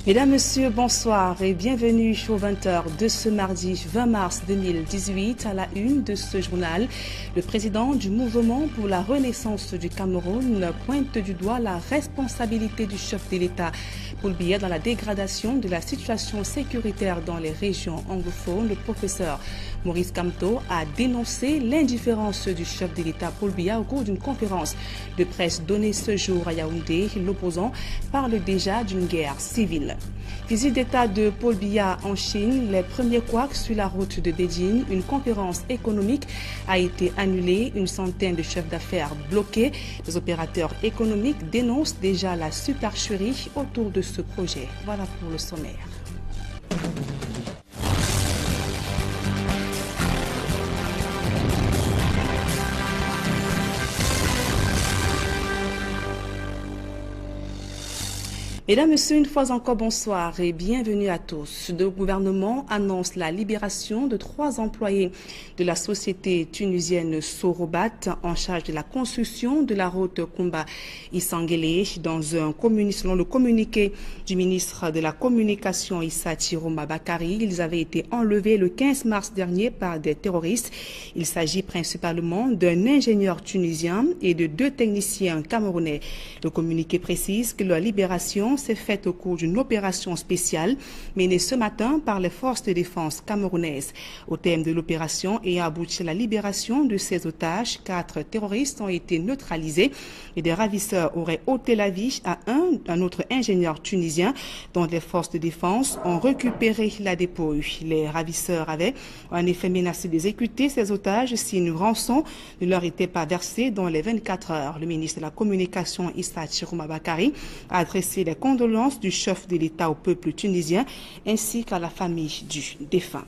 Mesdames, Messieurs, bonsoir et bienvenue aux 20h de ce mardi 20 mars 2018. À la une de ce journal, le président du Mouvement pour la Renaissance du Cameroun pointe du doigt la responsabilité du chef de l'État Paul Biya dans la dégradation de la situation sécuritaire dans les régions anglophones. Le professeur Maurice Kamto a dénoncé l'indifférence du chef de l'État Paul Biya au cours d'une conférence de presse donnée ce jour à Yaoundé. L'opposant parle déjà d'une guerre civile. Visite d'État de Paul Biya en Chine, les premiers couacs sur la route de Beijing. Une conférence économique a été annulée, une centaine de chefs d'affaires bloqués. Les opérateurs économiques dénoncent déjà la supercherie autour de ce projet. Voilà pour le sommaire. Mesdames, Messieurs, une fois encore, bonsoir et bienvenue à tous. Le gouvernement annonce la libération de 3 employés de la société tunisienne Sorobat en charge de la construction de la route Kumba-Isangele. Selon le communiqué du ministre de la Communication Issa Chiroma Bakari, ils avaient été enlevés le 15 mars dernier par des terroristes. Il s'agit principalement d'un ingénieur tunisien et de 2 techniciens camerounais. Le communiqué précise que leur libération s'est faite au cours d'une opération spéciale menée ce matin par les forces de défense camerounaises. Au terme de l'opération ayant abouti à la libération de ces otages, 4 terroristes ont été neutralisés et des ravisseurs auraient ôté la vie à un autre ingénieur tunisien dont les forces de défense ont récupéré la dépouille. Les ravisseurs avaient en effet menacé d'exécuter ces otages si une rançon ne leur était pas versée dans les 24 heures. Le ministre de la Communication Issa Chiroma Bakari a adressé les condoléances du chef de l'État au peuple tunisien ainsi qu'à la famille du défunt.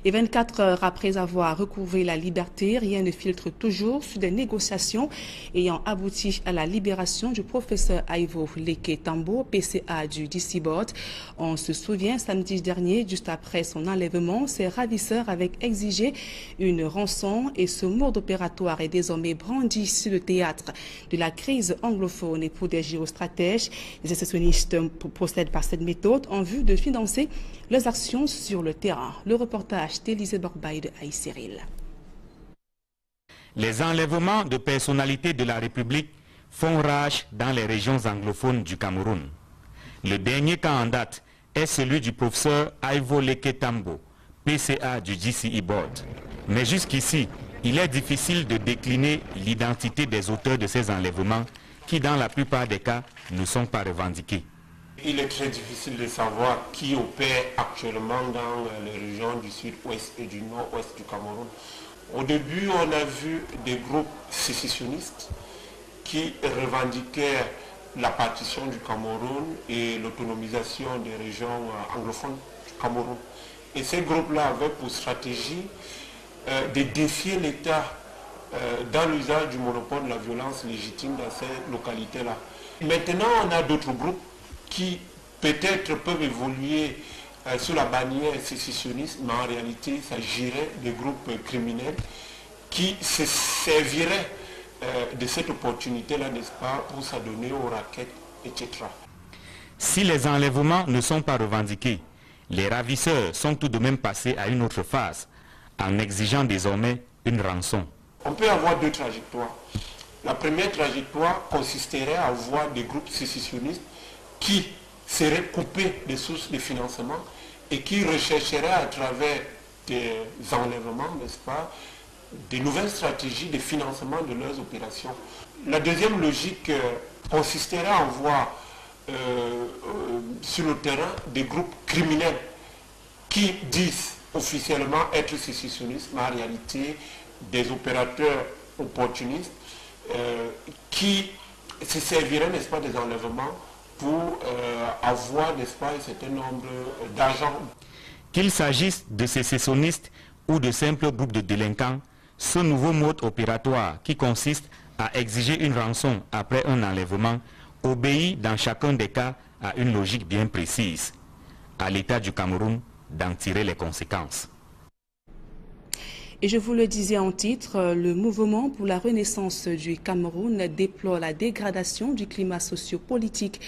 Et 24 heures après avoir recouvré la liberté, rien ne filtre toujours sur des négociations ayant abouti à la libération du professeur Ivo Leke Tambo, PCA du DC-Bot. On se souvient, samedi dernier, juste après son enlèvement, ses ravisseurs avaient exigé une rançon et ce mode opératoire est désormais brandi sur le théâtre de la crise anglophone. Et pour des géostratèges, les sécessionnistes procèdent par cette méthode en vue de financer leurs actions sur le terrain. Le reportage d'Élisée Borbaï de Aïe Cyril. Les enlèvements de personnalités de la République font rage dans les régions anglophones du Cameroun. Le dernier cas en date est celui du professeur Ivo Leke Tambo, PCA du GCE Board. Mais jusqu'ici, il est difficile de décliner l'identité des auteurs de ces enlèvements qui, dans la plupart des cas, ne sont pas revendiqués. Il est très difficile de savoir qui opère actuellement dans les régions du sud-ouest et du nord-ouest du Cameroun. Au début, on a vu des groupes sécessionnistes qui revendiquaient la partition du Cameroun et l'autonomisation des régions anglophones du Cameroun. Et ces groupes-là avaient pour stratégie de défier l'État dans l'usage du monopole de la violence légitime dans ces localités-là. Maintenant, on a d'autres groupes qui peut-être peuvent évoluer sous la bannière sécessionniste, mais en réalité, il s'agirait de groupes criminels qui se serviraient de cette opportunité-là, n'est-ce pas, pour s'adonner aux raquettes, etc. Si les enlèvements ne sont pas revendiqués, les ravisseurs sont tout de même passés à une autre phase, en exigeant désormais une rançon. On peut avoir 2 trajectoires. La première trajectoire consisterait à avoir des groupes sécessionnistes qui seraient coupés des sources de financement et qui rechercheraient à travers des enlèvements, n'est-ce pas, de nouvelles stratégies de financement de leurs opérations. La deuxième logique consisterait à avoir sur le terrain des groupes criminels qui disent officiellement être sécessionnistes, mais en réalité des opérateurs opportunistes qui se serviraient, n'est-ce pas, des enlèvements pour avoir, n'est-ce pas, un certain nombre d'agents. Qu'il s'agisse de sécessionnistes ou de simples groupes de délinquants, ce nouveau mode opératoire qui consiste à exiger une rançon après un enlèvement obéit dans chacun des cas à une logique bien précise. À l'État du Cameroun d'en tirer les conséquences. Et je vous le disais en titre, le mouvement pour la renaissance du Cameroun déplore la dégradation du climat socio-politique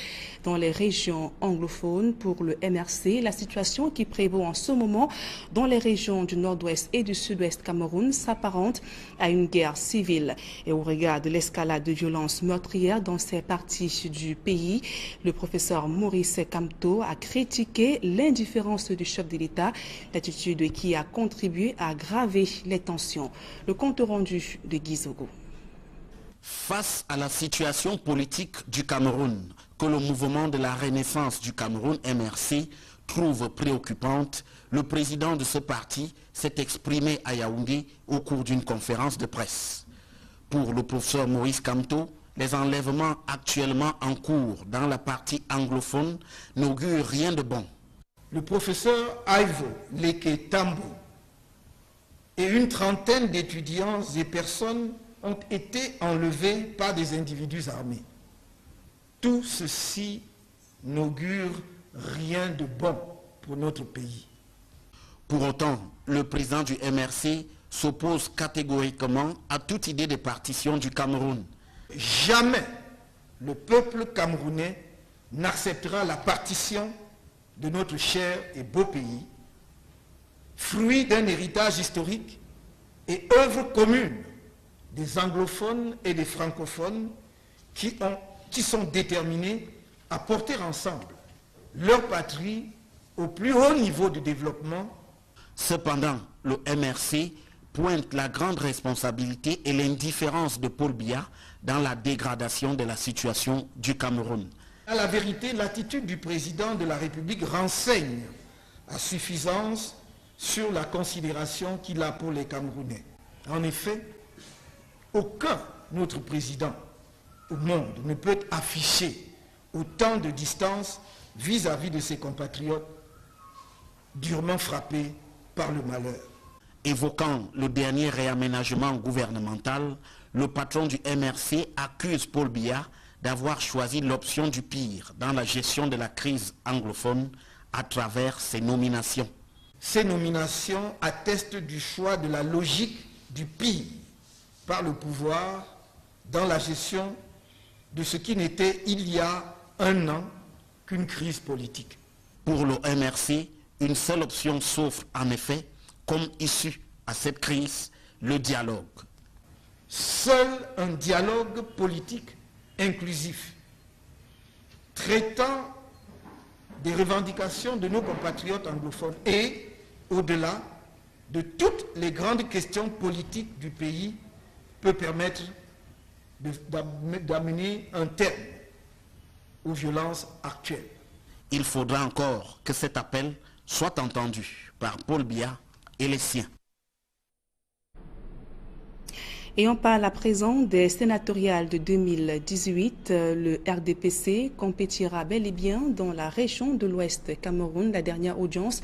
dans les régions anglophones. Pour le MRC, la situation qui prévaut en ce moment dans les régions du nord-ouest et du sud-ouest Cameroun s'apparente à une guerre civile. Et au regard de l'escalade de violences meurtrières dans ces parties du pays, le professeur Maurice Kamto a critiqué l'indifférence du chef de l'État, l'attitude qui a contribué à aggraver les tensions. Le compte rendu de Guy Zogo. Face à la situation politique du Cameroun, que le mouvement de la renaissance du Cameroun, MRC, trouve préoccupante, le président de ce parti s'est exprimé à Yaoundé au cours d'une conférence de presse. Pour le professeur Maurice Kamto, les enlèvements actuellement en cours dans la partie anglophone n'augurent rien de bon. Le professeur Ivo Leke Tambo et une trentaine d'étudiants et personnes ont été enlevés par des individus armés. Tout ceci n'augure rien de bon pour notre pays. Pour autant, le président du MRC s'oppose catégoriquement à toute idée de partition du Cameroun. Jamais le peuple camerounais n'acceptera la partition de notre cher et beau pays, fruit d'un héritage historique et œuvre commune des anglophones et des francophones qui sont déterminés à porter ensemble leur patrie au plus haut niveau de développement. Cependant, le MRC pointe la grande responsabilité et l'indifférence de Paul Biya dans la dégradation de la situation du Cameroun. À la vérité, l'attitude du président de la République renseigne à suffisance sur la considération qu'il a pour les Camerounais. En effet, aucun autre président au monde ne peut afficher autant de distance vis-à-vis de ses compatriotes durement frappés par le malheur. Évoquant le dernier réaménagement gouvernemental, le patron du MRC accuse Paul Biya d'avoir choisi l'option du pire dans la gestion de la crise anglophone à travers ses nominations. Ces nominations attestent du choix de la logique du pire par le pouvoir dans la gestion de ce qui n'était il y a un an qu'une crise politique. Pour le MRC, une seule option s'offre en effet comme issue à cette crise, le dialogue. Seul un dialogue politique inclusif, traitant des revendications de nos compatriotes anglophones et, au-delà de toutes les grandes questions politiques du pays, peut permettre d'amener un terme aux violences actuelles. Il faudra encore que cet appel soit entendu par Paul Biya et les siens. Et on parle à présent des sénatoriales de 2018. Le RDPC compétira bel et bien dans la région de l'Ouest Cameroun. La dernière audience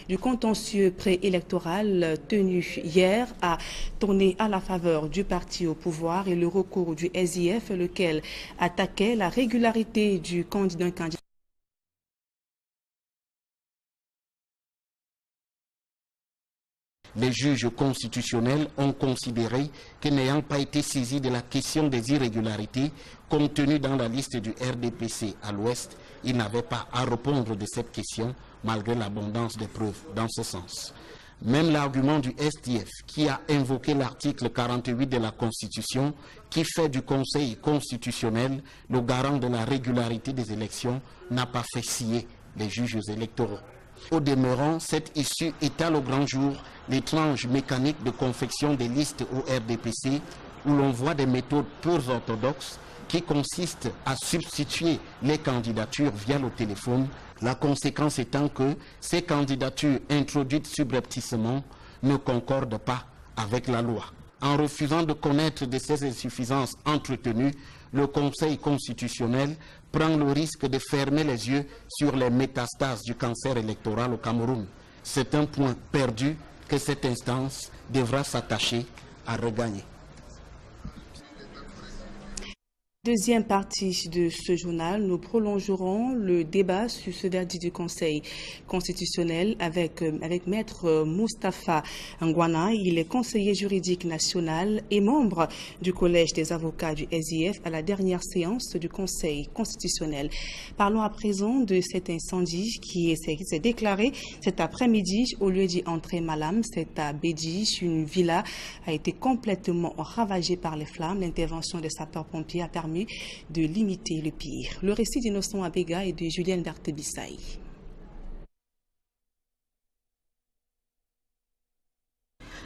du contentieux préélectoral tenu hier a tourné à la faveur du parti au pouvoir et le recours du SIF, lequel attaquait la régularité du candidat. Les juges constitutionnels ont considéré que n'ayant pas été saisis de la question des irrégularités contenues dans la liste du RDPC à l'Ouest, ils n'avaient pas à répondre de cette question malgré l'abondance des preuves dans ce sens. Même l'argument du STF qui a invoqué l'article 48 de la Constitution qui fait du Conseil constitutionnel le garant de la régularité des élections n'a pas fait scier les juges électoraux. Au demeurant, cette issue étale au grand jour l'étrange mécanique de confection des listes au RDPC où l'on voit des méthodes peu orthodoxes qui consistent à substituer les candidatures via le téléphone, la conséquence étant que ces candidatures introduites subrepticement ne concordent pas avec la loi. En refusant de connaître de ces insuffisances entretenues, le Conseil constitutionnel prend le risque de fermer les yeux sur les métastases du cancer électoral au Cameroun. C'est un point perdu que cette instance devra s'attacher à regagner. Deuxième partie de ce journal, nous prolongerons le débat sur ce verdict du Conseil constitutionnel avec Maître Moustapha Ngwana. Il est conseiller juridique national et membre du Collège des avocats du SIF à la dernière séance du Conseil constitutionnel. Parlons à présent de cet incendie qui s'est déclaré cet après-midi au lieu dit Entrée Malam. C'est à Bédi, une villa a été complètement ravagée par les flammes. L'intervention des sapeurs-pompiers a permis de limiter le pire. Le récit d'Innocent Abega et de Julienne Berthe-Bissaï.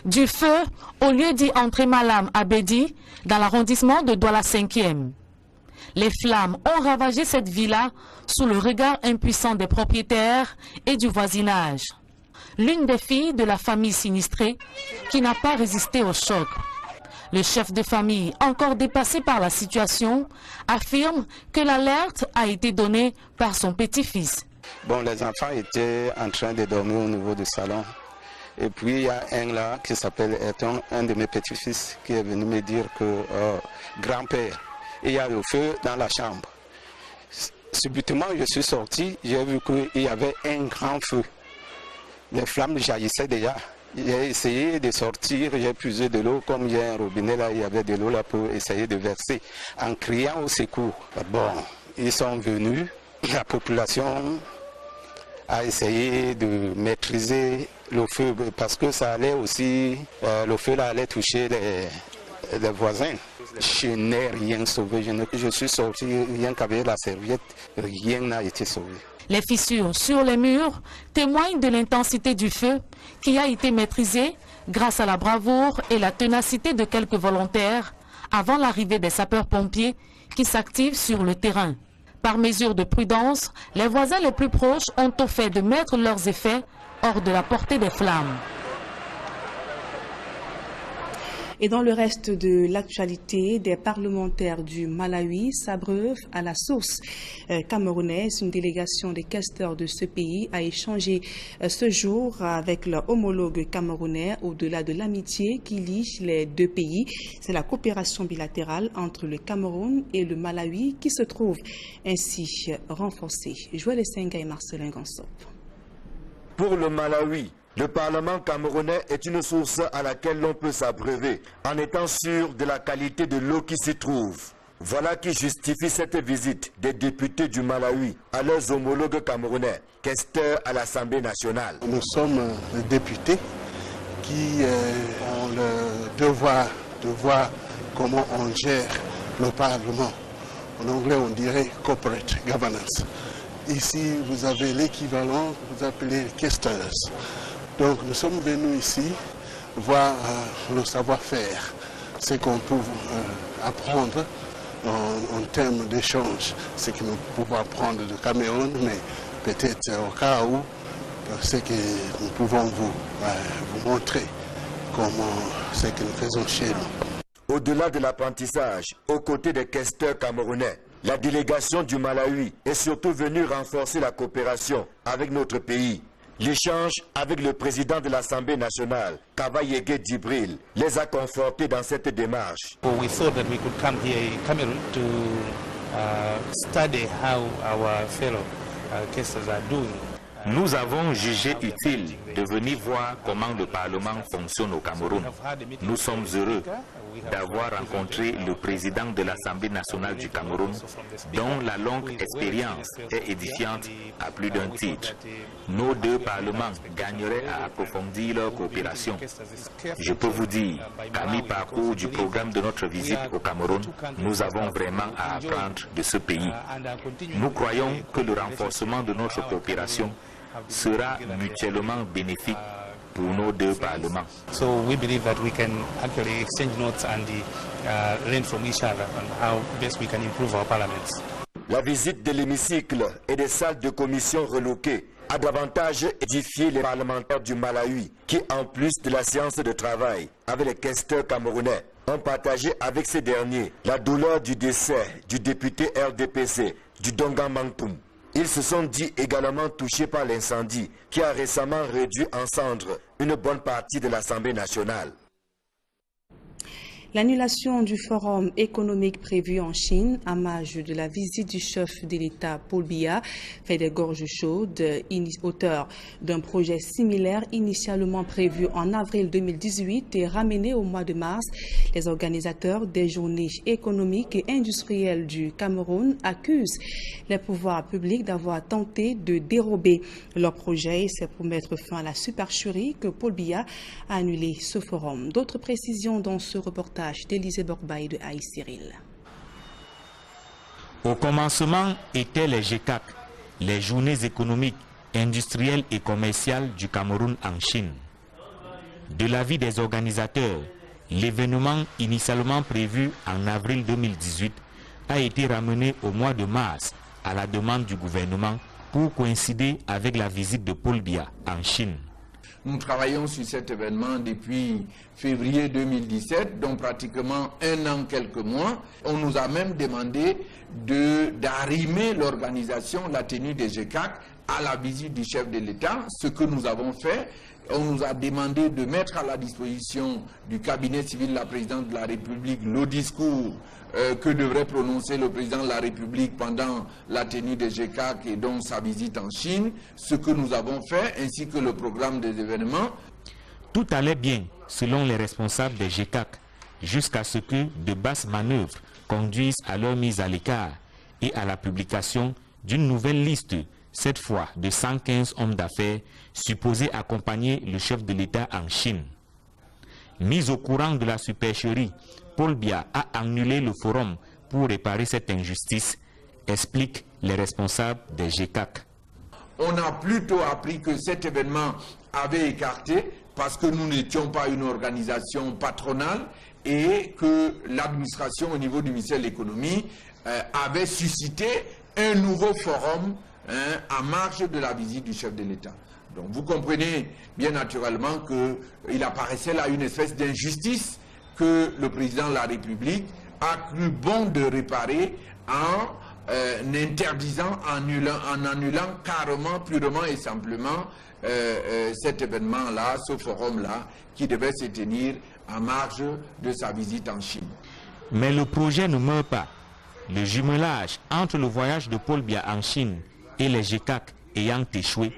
Du feu au lieu d'y entrer Malam à Bédi, dans l'arrondissement de Douala 5e. Les flammes ont ravagé cette villa sous le regard impuissant des propriétaires et du voisinage. L'une des filles de la famille sinistrée qui n'a pas résisté au choc. Le chef de famille, encore dépassé par la situation, affirme que l'alerte a été donnée par son petit-fils. Bon, les enfants étaient en train de dormir au niveau du salon. Et puis il y a un là qui s'appelle Eton, un de mes petits-fils, qui est venu me dire que grand-père, il y a le feu dans la chambre. Subitement, je suis sorti, j'ai vu qu'il y avait un grand feu. Les flammes jaillissaient déjà. J'ai essayé de sortir, j'ai puisé de l'eau, comme il y a un robinet là, il y avait de l'eau là pour essayer de verser, en criant au secours. Bon, ils sont venus, la population a essayé de maîtriser le feu, parce que ça allait aussi, le feu là allait toucher les voisins. Je n'ai rien sauvé, je suis sorti rien qu'avec la serviette, rien n'a été sauvé. Les fissures sur les murs témoignent de l'intensité du feu qui a été maîtrisé grâce à la bravoure et la ténacité de quelques volontaires avant l'arrivée des sapeurs-pompiers qui s'activent sur le terrain. Par mesure de prudence, les voisins les plus proches ont au fait de mettre leurs effets hors de la portée des flammes. Et dans le reste de l'actualité, des parlementaires du Malawi s'abreuvent à la source camerounaise. Une délégation des questeurs de ce pays a échangé ce jour avec leur homologue camerounais au-delà de l'amitié qui lie les deux pays. C'est la coopération bilatérale entre le Cameroun et le Malawi qui se trouve ainsi renforcée. Joël Essenga et Marcelin Gansop. Pour le Malawi, le Parlement camerounais est une source à laquelle l'on peut s'abreuver en étant sûr de la qualité de l'eau qui s'y trouve. Voilà qui justifie cette visite des députés du Malawi à leurs homologues camerounais, questeurs à l'Assemblée nationale. Nous sommes des députés qui ont le devoir de voir comment on gère le Parlement. En anglais, on dirait corporate governance. Ici, vous avez l'équivalent que vous appelez questeurs. Donc nous sommes venus ici voir le savoir-faire, ce qu'on peut apprendre en termes d'échange, ce que nous pouvons apprendre du Cameroun, mais peut-être au cas où, ce que nous pouvons vous montrer comment ce que nous faisons chez nous. Au-delà de l'apprentissage, aux côtés des questeurs camerounais, la délégation du Malawi est surtout venue renforcer la coopération avec notre pays. L'échange avec le président de l'Assemblée nationale, Kavayege Djibril, les a confortés dans cette démarche. We thought that we could come here in Cameroon to study how our fellow casters are doing. Nous avons jugé utile de venir voir comment le Parlement fonctionne au Cameroun. Nous sommes heureux d'avoir rencontré le président de l'Assemblée nationale du Cameroun, dont la longue expérience est édifiante à plus d'un titre. Nos deux parlements gagneraient à approfondir leur coopération. Je peux vous dire qu'à mi-parcours du programme de notre visite au Cameroun, nous avons vraiment à apprendre de ce pays. Nous croyons que le renforcement de notre coopération sera mutuellement bénéfique pour nos deux parlements. So we believe that we can actually exchange notes and learn from each other on how best we can improve our parliaments. La visite de l'hémicycle et des salles de commission reloquées a davantage édifié les parlementaires du Malawi qui, en plus de la séance de travail avec les questeurs camerounais, ont partagé avec ces derniers la douleur du décès du député RDPC du Donga Mangpoum. Ils se sont dit également touchés par l'incendie qui a récemment réduit en cendres une bonne partie de l'Assemblée nationale. L'annulation du forum économique prévu en Chine à marge de la visite du chef de l'État Paul Biya fait des gorges chaudes, auteur d'un projet similaire initialement prévu en avril 2018 et ramené au mois de mars. Les organisateurs des journées économiques et industrielles du Cameroun accusent les pouvoirs publics d'avoir tenté de dérober leur projet. C'est pour mettre fin à la supercherie que Paul Biya a annulé ce forum. D'autres précisions dans ce reportage d'Élisée Borbaï de Aïe Cyril. Au commencement étaient les GECAC, les journées économiques, industrielles et commerciales du Cameroun en Chine. De l'avis des organisateurs, l'événement initialement prévu en avril 2018 a été ramené au mois de mars à la demande du gouvernement pour coïncider avec la visite de Paul Biya en Chine. Nous travaillons sur cet événement depuis février 2017, donc pratiquement 1 an, quelques mois. On nous a même demandé d'arrimer l'organisation, la tenue des GECAC à la visite du chef de l'État, ce que nous avons fait. On nous a demandé de mettre à la disposition du cabinet civil de la présidente de la République le discours que devrait prononcer le président de la République pendant la tenue des GECAC et donc sa visite en Chine, ce que nous avons fait, ainsi que le programme des événements. Tout allait bien, selon les responsables des GECAC, jusqu'à ce que de basses manœuvres conduisent à leur mise à l'écart et à la publication d'une nouvelle liste, cette fois de 115 hommes d'affaires supposés accompagner le chef de l'État en Chine. Mis au courant de la supercherie, Paul Biya a annulé le forum pour réparer cette injustice, expliquent les responsables des GECAC. On a plutôt appris que cet événement avait écarté parce que nous n'étions pas une organisation patronale et que l'administration au niveau du ministère de l'économie avait suscité un nouveau forum en marge de la visite du chef de l'État. Donc vous comprenez bien naturellement qu'il apparaissait là une espèce d'injustice que le président de la République a cru bon de réparer en interdisant, en annulant carrément, purement et simplement cet événement-là, ce forum-là, qui devait se tenir en marge de sa visite en Chine. Mais le projet ne meurt pas. Le jumelage entre le voyage de Paul Biya en Chine et les GECAC ayant échoué,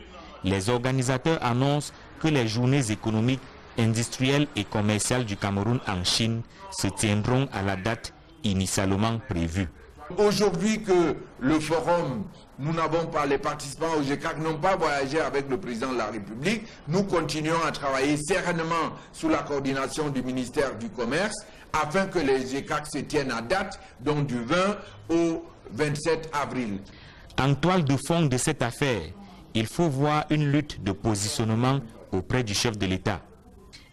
les organisateurs annoncent que les journées économiques, industrielles et commerciales du Cameroun en Chine se tiendront à la date initialement prévue. Aujourd'hui que le forum, nous n'avons pas, les participants au GECAC n'ont pas voyagé avec le président de la République, nous continuons à travailler sereinement sous la coordination du ministère du Commerce afin que les GECAC se tiennent à date, donc du 20 au 27 avril. En toile de fond de cette affaire, il faut voir une lutte de positionnement auprès du chef de l'État.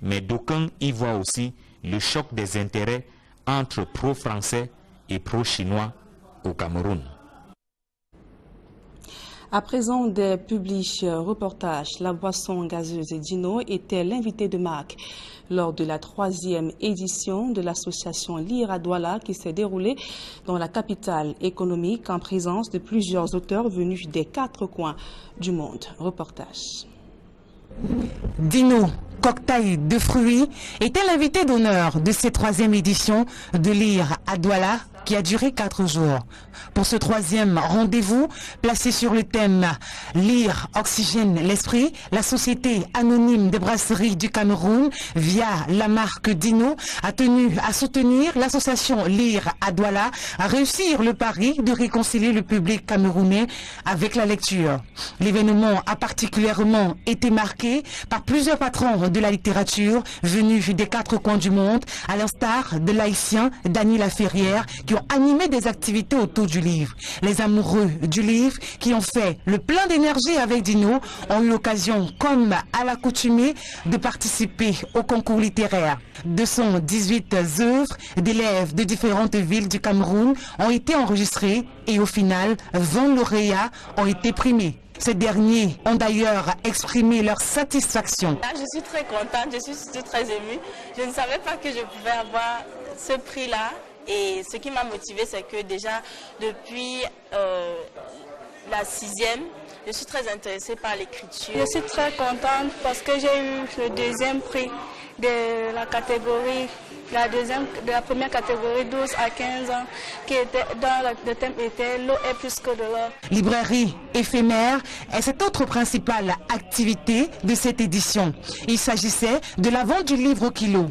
Mais d'aucuns y voient aussi le choc des intérêts entre pro-français et pro-chinois au Cameroun. À présent, des publics reportages, la boisson gazeuse Dino était l'invité de marque lors de la 3e édition de l'association Lire à Douala qui s'est déroulée dans la capitale économique en présence de plusieurs auteurs venus des 4 coins du monde. Reportage. Dino, cocktail de fruits, était l'invité d'honneur de cette 3e édition de Lire à Douala qui a duré 4 jours. Pour ce 3e rendez-vous, placé sur le thème « Lire oxygène l'esprit », la Société anonyme des brasseries du Cameroun, via la marque Dino, a tenu à soutenir l'association Lire à Douala, à réussir le pari de réconcilier le public camerounais avec la lecture. L'événement a particulièrement été marqué par plusieurs patrons de la littérature venus des 4 coins du monde, à l'instar de l'haïtien Dany Laferrière, qui ont animé des activités autour du livre. Les amoureux du livre qui ont fait le plein d'énergie avec Dino ont eu l'occasion, comme à l'accoutumée, de participer au concours littéraire. 218 œuvres d'élèves de différentes villes du Cameroun ont été enregistrées et au final, 20 lauréats ont été primés. Ces derniers ont d'ailleurs exprimé leur satisfaction. Je suis très contente, je suis surtout très émue. Je ne savais pas que je pouvais avoir ce prix-là. Et ce qui m'a motivée, c'est que déjà depuis la 6e, je suis très intéressée par l'écriture. Je suis très contente parce que j'ai eu le 2e prix de la catégorie de la première catégorie, 12 à 15 ans, qui était le thème était l'eau est plus que de l'or. Librairie éphémère est cette autre principale activité de cette édition. Il s'agissait de la vente du livre au kilo.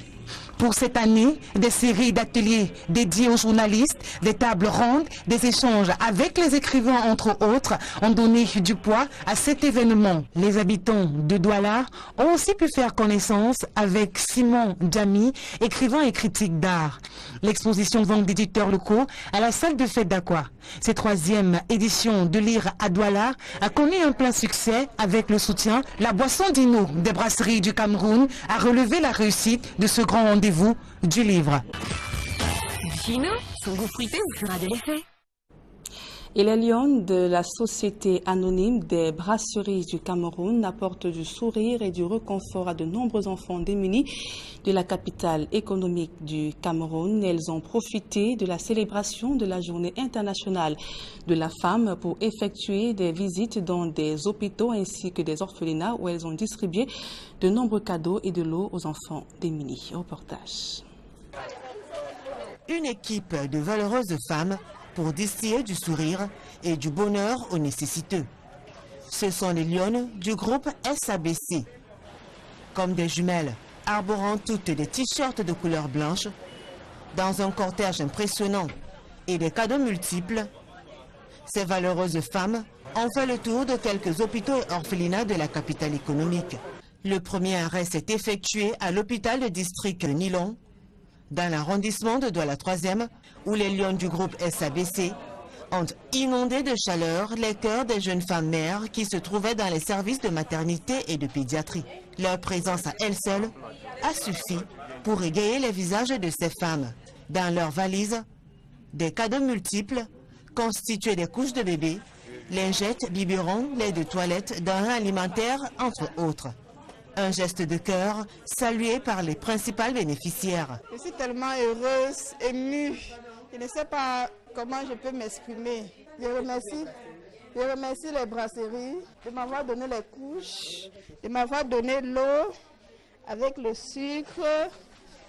Pour cette année, des séries d'ateliers dédiés aux journalistes, des tables rondes, des échanges avec les écrivains entre autres ont donné du poids à cet événement. Les habitants de Douala ont aussi pu faire connaissance avec Simon Djami, écrivain et critique d'art. L'exposition vente d'éditeurs locaux à la salle de fête d'Aqua. Cette 3e édition de Lire à Douala a connu un plein succès avec le soutien. La boisson Dino des brasseries du Cameroun a relevé la réussite de ce grand rendez-vous du livre. Dino, son goût fruité vous fera de l'effet. Et les lions de la Société anonyme des brasseries du Cameroun apportent du sourire et du réconfort à de nombreux enfants démunis de la capitale économique du Cameroun. Elles ont profité de la célébration de la Journée internationale de la femme pour effectuer des visites dans des hôpitaux ainsi que des orphelinats où elles ont distribué de nombreux cadeaux et de l'eau aux enfants démunis. Reportage. Une équipe de valeureuses femmes pour distiller du sourire et du bonheur aux nécessiteux. Ce sont les lionnes du groupe SABC. Comme des jumelles, arborant toutes des t-shirts de couleur blanche, dans un cortège impressionnant et des cadeaux multiples, ces valeureuses femmes ont fait le tour de quelques hôpitaux et orphelinats de la capitale économique. Le premier arrêt s'est effectué à l'hôpital de district de Nilon, dans l'arrondissement de Douala 3e, où les lions du groupe SABC ont inondé de chaleur les cœurs des jeunes femmes mères qui se trouvaient dans les services de maternité et de pédiatrie. Leur présence à elles seules a suffi pour égayer les visages de ces femmes. Dans leurs valises, des cadeaux multiples constitués des couches de bébé, lingettes, biberons, lait de toilette, denrées alimentaires, entre autres. Un geste de cœur salué par les principales bénéficiaires. Je suis tellement heureuse, émue. Je ne sais pas comment je peux m'exprimer. Je remercie les brasseries de m'avoir donné les couches, de m'avoir donné l'eau avec le sucre.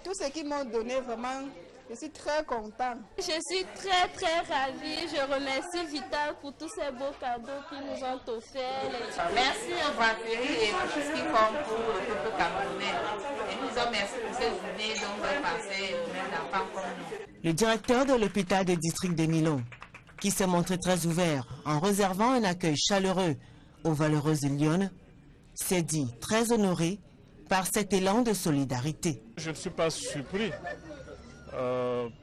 Tout ce qu'ils m'ont donné, vraiment, je suis très contente. Je suis très ravie. Je remercie Vital pour tous ces beaux cadeaux qu'ils nous ont offerts. Merci aux brasseries et pour tout ce qui compte pour le peuple camerounais. Et nous en merci pour ces journées dont on va passer aux enfants comme nous. Le directeur de l'hôpital de district de Nilon, qui s'est montré très ouvert en réservant un accueil chaleureux aux valeureuses lionnes, s'est dit très honoré par cet élan de solidarité. Je ne suis pas surpris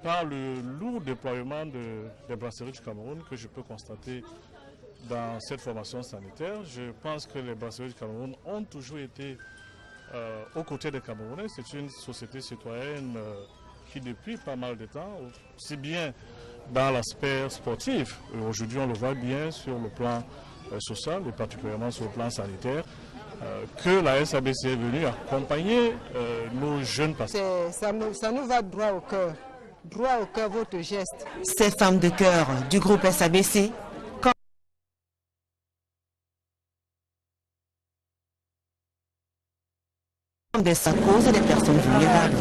par le lourd déploiement des brasseries du Cameroun que je peux constater dans cette formation sanitaire. Je pense que les brasseries du Cameroun ont toujours été aux côtés des Camerounais. C'est une société citoyenne qui depuis pas mal de temps, aussi bien dans l'aspect sportif, aujourd'hui on le voit bien sur le plan social et particulièrement sur le plan sanitaire, que la SABC est venue accompagner nos jeunes patients. Ça nous va droit au cœur votre geste. Ces femmes de cœur du groupe SABC, comme des causes des personnes vulnérables,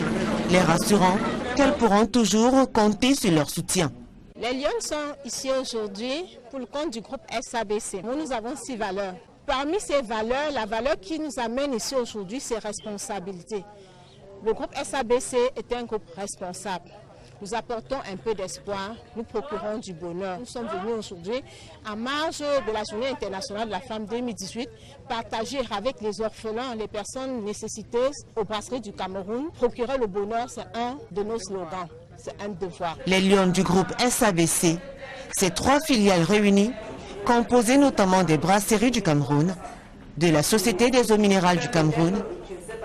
les rassurant qu'elles pourront toujours compter sur leur soutien. Les lions sont ici aujourd'hui pour le compte du groupe SABC. Nous avons 6 valeurs. Parmi ces valeurs, la valeur qui nous amène ici aujourd'hui, c'est responsabilité. Le groupe SABC est un groupe responsable. Nous apportons un peu d'espoir, nous procurons du bonheur. Nous sommes venus aujourd'hui, en marge de la Journée internationale de la femme 2018, partager avec les orphelins, les personnes nécessiteuses aux brasseries du Cameroun. Procurer le bonheur, c'est un de nos slogans, c'est un devoir. Les lions du groupe SABC, ces 3 filiales réunies, composées notamment des brasseries du Cameroun, de la Société des eaux minérales du Cameroun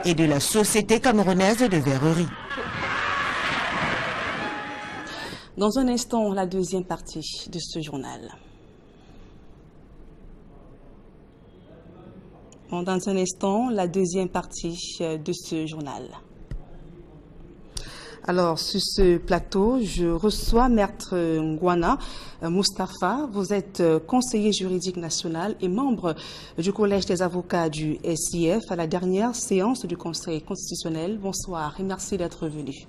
et de la Société camerounaise de verrerie. Dans un instant, la deuxième partie de ce journal. Dans un instant, la deuxième partie de ce journal. Alors, sur ce plateau, je reçois Maître Ngwana Moustapha. Vous êtes conseiller juridique national et membre du Collège des avocats du SIF à la dernière séance du Conseil constitutionnel. Bonsoir et merci d'être venu.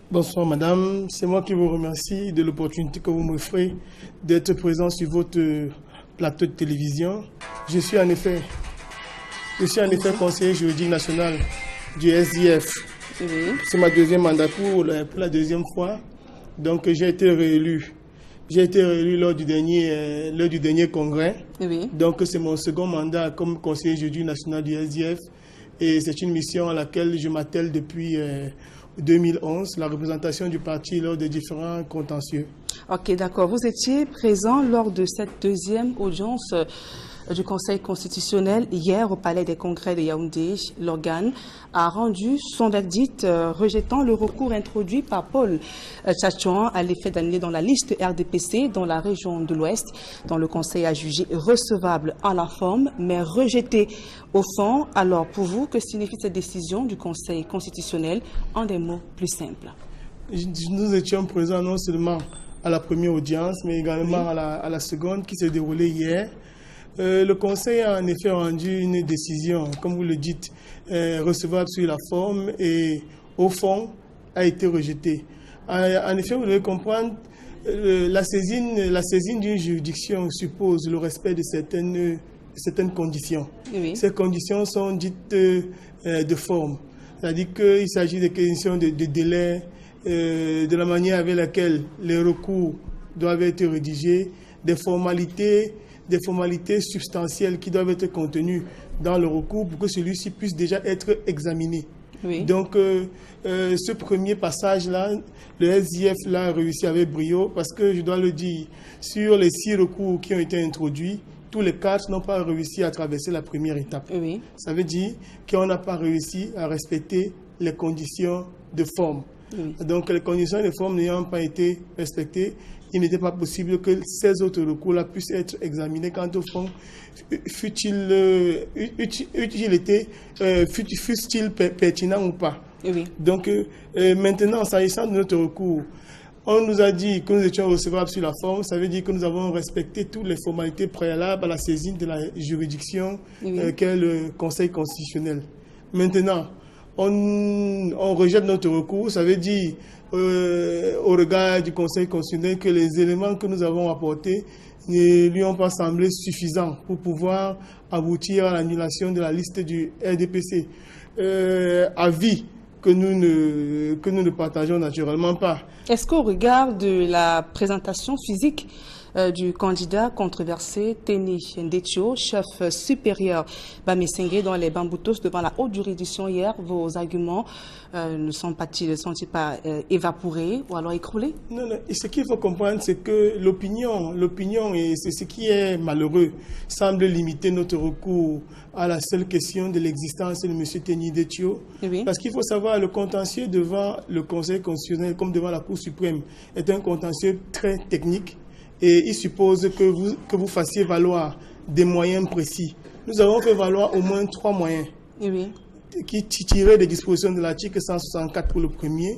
Bonsoir madame, c'est moi qui vous remercie de l'opportunité que vous m'offrez d'être présent sur votre plateau de télévision. Je suis en effet conseiller juridique national du SDF. C'est ma deuxième mandat pour la deuxième fois. Donc j'ai été réélu. J'ai été réélu lors du dernier congrès. Donc c'est mon second mandat comme conseiller juridique national du SDF. Et c'est une mission à laquelle je m'attelle depuis 2011, la représentation du parti lors des différents contentieux. Ok, d'accord. Vous étiez présent lors de cette deuxième audience du Conseil constitutionnel hier au Palais des Congrès de Yaoundé. L'organe a rendu son verdict rejetant le recours introduit par Paul Tchatchouan à l'effet d'annuler dans la liste RDPC dans la région de l'Ouest, dont le Conseil a jugé recevable en la forme, mais rejeté au fond. Alors pour vous, que signifie cette décision du Conseil constitutionnel en des mots plus simples? Nous étions présents non seulement à la première audience, mais également à la seconde qui s'est déroulée hier. Le Conseil a en effet rendu une décision, comme vous le dites, recevable sur la forme et au fond a été rejetée. En effet, vous devez comprendre, la saisine d'une juridiction suppose le respect de certaines conditions. Ces conditions sont dites de forme, c'est-à-dire qu'il s'agit de questions de délai, de la manière avec laquelle les recours doivent être rédigés, des formalités substantielles qui doivent être contenues dans le recours pour que celui-ci puisse déjà être examiné. Donc, ce premier passage-là, le SDF l'a réussi avec brio parce que, je dois le dire, sur les 6 recours qui ont été introduits, tous les 4 n'ont pas réussi à traverser la première étape. Ça veut dire qu'on n'a pas réussi à respecter les conditions de forme. Donc, les conditions de forme n'ayant pas été respectées, il n'était pas possible que ces autres recours-là puissent être examinés quant au fond, fût-il pertinent ou pas. Donc, maintenant, s'agissant de notre recours, on nous a dit que nous étions recevables sur la forme, ça veut dire que nous avons respecté toutes les formalités préalables à la saisine de la juridiction qu'est le Conseil constitutionnel. Maintenant, on rejette notre recours, ça veut dire au regard du Conseil constitutionnel que les éléments que nous avons apportés ne lui ont pas semblé suffisants pour pouvoir aboutir à l'annulation de la liste du RDPC. Avis que nous ne partageons naturellement pas. Est-ce qu'au regard de la présentation physique du candidat controversé Teni Ndetio, chef supérieur Bamesenge dans les Bamboutos devant la haute juridiction hier, vos arguments ne sont-ils pas évaporés ou alors écroulés? Non, et ce qu'il faut comprendre, c'est que l'opinion, et c'est ce qui est malheureux, semble limiter notre recours à la seule question de l'existence de M. Teni Ndetio. Parce qu'il faut savoir, le contentieux devant le Conseil constitutionnel comme devant la Cour suprême est un contentieux très technique. Et il suppose que vous fassiez valoir des moyens précis. Nous avons fait valoir au moins 3 moyens qui tiraient des dispositions de l'article 164 pour le premier,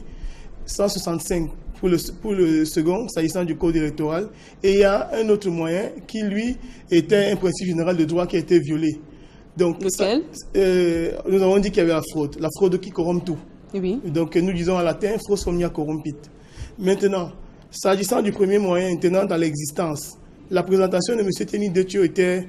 165 pour le second, s'agissant du code électoral. Et il y a un autre moyen qui, lui, était un principe général de droit qui a été violé. Donc, nous avons dit qu'il y avait la fraude qui corrompt tout. Donc, nous disons en latin, fraude omnia corrompit. Maintenant, s'agissant du premier moyen tenant à l'existence, la présentation de M. Teni Ndetio était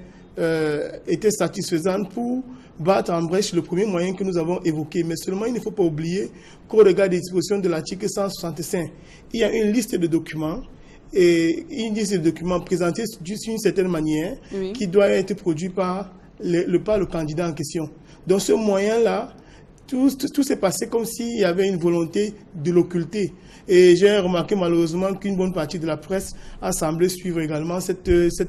satisfaisante pour battre en brèche le premier moyen que nous avons évoqué. Mais seulement, il ne faut pas oublier qu'au regard des dispositions de l'article 165, il y a une liste de documents, et une liste de documents présentés d'une certaine manière qui doit être produit par le candidat en question. Donc ce moyen-là, tout s'est passé comme s'il y avait une volonté de l'occulter. Et j'ai remarqué malheureusement qu'une bonne partie de la presse a semblé suivre également cette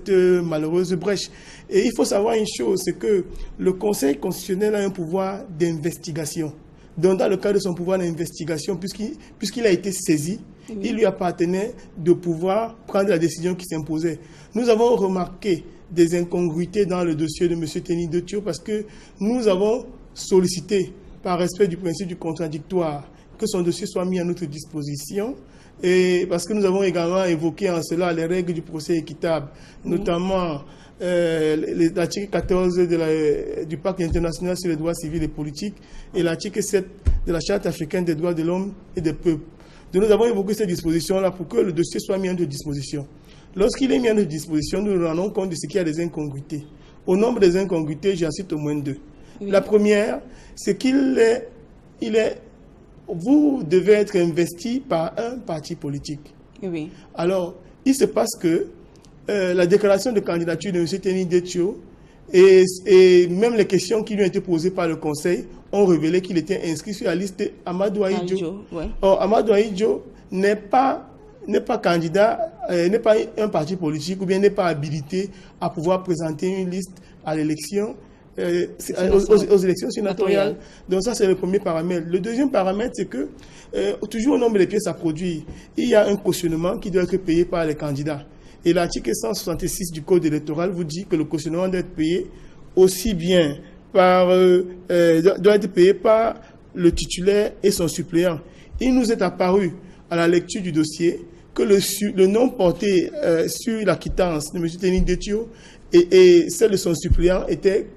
malheureuse brèche. Et il faut savoir une chose, c'est que le Conseil constitutionnel a un pouvoir d'investigation. Donc dans le cadre de son pouvoir d'investigation, puisqu'il a été saisi, il lui appartenait de pouvoir prendre la décision qui s'imposait. Nous avons remarqué des incongruités dans le dossier de M. Teni Ndetio parce que nous avons sollicité, par respect du principe du contradictoire, que son dossier soit mis à notre disposition, et parce que nous avons également évoqué en cela les règles du procès équitable, notamment l'article 14 du Pacte international sur les droits civils et politiques et l'article 7 de la Charte africaine des droits de l'homme et des peuples. Donc nous avons évoqué ces dispositions-là pour que le dossier soit mis en de disposition. Lorsqu'il est mis en de disposition, nous nous rendons compte de ce qu'il y a des incongruités. Au nombre des incongruités, j'en cite au moins 2. Oui. La première, c'est vous devez être investi par un parti politique. Oui. Alors, il se passe que la déclaration de candidature de M. Teni Detio et même les questions qui lui ont été posées par le Conseil ont révélé qu'il était inscrit sur la liste Amadou Ahidjo. Ouais. Or, Amadou Ahidjo n'est pas candidat, n'est pas un parti politique ou bien n'est pas habilité à pouvoir présenter une liste à l'élection, aux élections sénatoriales. Donc ça, c'est le premier paramètre. Le deuxième paramètre, c'est que toujours au nombre des pièces à produire, il y a un cautionnement qui doit être payé par les candidats. Et l'article 166 du Code électoral vous dit que le cautionnement doit être payé aussi bien doit être payé par le titulaire et son suppléant. Il nous est apparu à la lecture du dossier que le nom porté sur la quittance de M. Teni Detio et celle de son suppléant étaient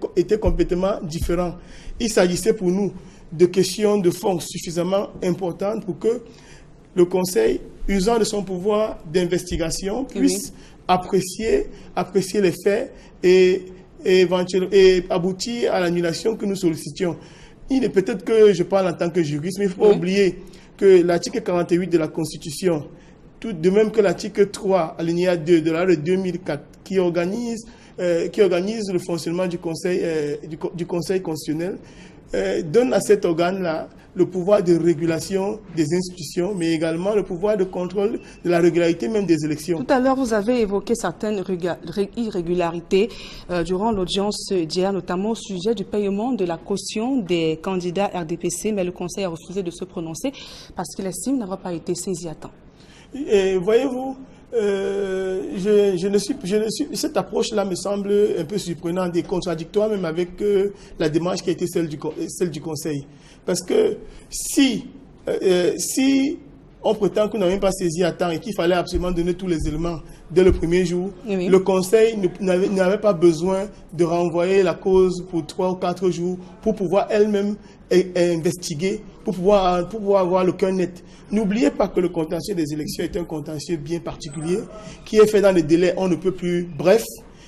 complètement différents. Il s'agissait pour nous de questions de fond suffisamment importantes pour que le Conseil, usant de son pouvoir d'investigation, puisse apprécier les faits et aboutir à l'annulation que nous sollicitions. Il est peut-être que je parle en tant que juriste, mais il ne faut pas oublier que l'article 48 de la Constitution, tout de même que l'article 3, alinéa 2 de la loi de 2004, qui organise le fonctionnement du Conseil constitutionnel, donne à cet organe-là le pouvoir de régulation des institutions, mais également le pouvoir de contrôle de la régularité même des élections. Tout à l'heure, vous avez évoqué certaines irrégularités durant l'audience d'hier, notamment au sujet du paiement de la caution des candidats RDPC, mais le Conseil a refusé de se prononcer parce qu'il estime n'avoir pas été saisi à temps. Voyez-vous, cette approche-là me semble un peu surprenante et contradictoire même avec la démarche qui a été celle du Conseil. Parce que si on prétend que nous n'avons pas saisi à temps et qu'il fallait absolument donner tous les éléments dès le premier jour, le Conseil n'avait pas besoin de renvoyer la cause pour 3 ou 4 jours pour pouvoir elle-même investiguer, pour pouvoir avoir le cœur net. N'oubliez pas que le contentieux des élections est un contentieux bien particulier, qui est fait dans des délais on ne peut plus brefs,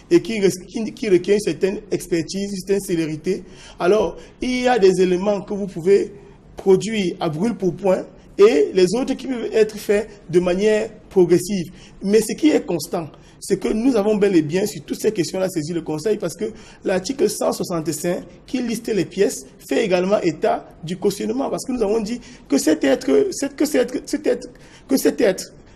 et qui requiert une certaine expertise, une certaine célérité. Alors, il y a des éléments que vous pouvez produire à brûle pour point et les autres qui peuvent être faits de manière progressive. Mais ce qui est constant, c'est que nous avons bel et bien sur toutes ces questions-là saisi le Conseil parce que l'article 165 qui listait les pièces fait également état du cautionnement parce que nous avons dit que cet être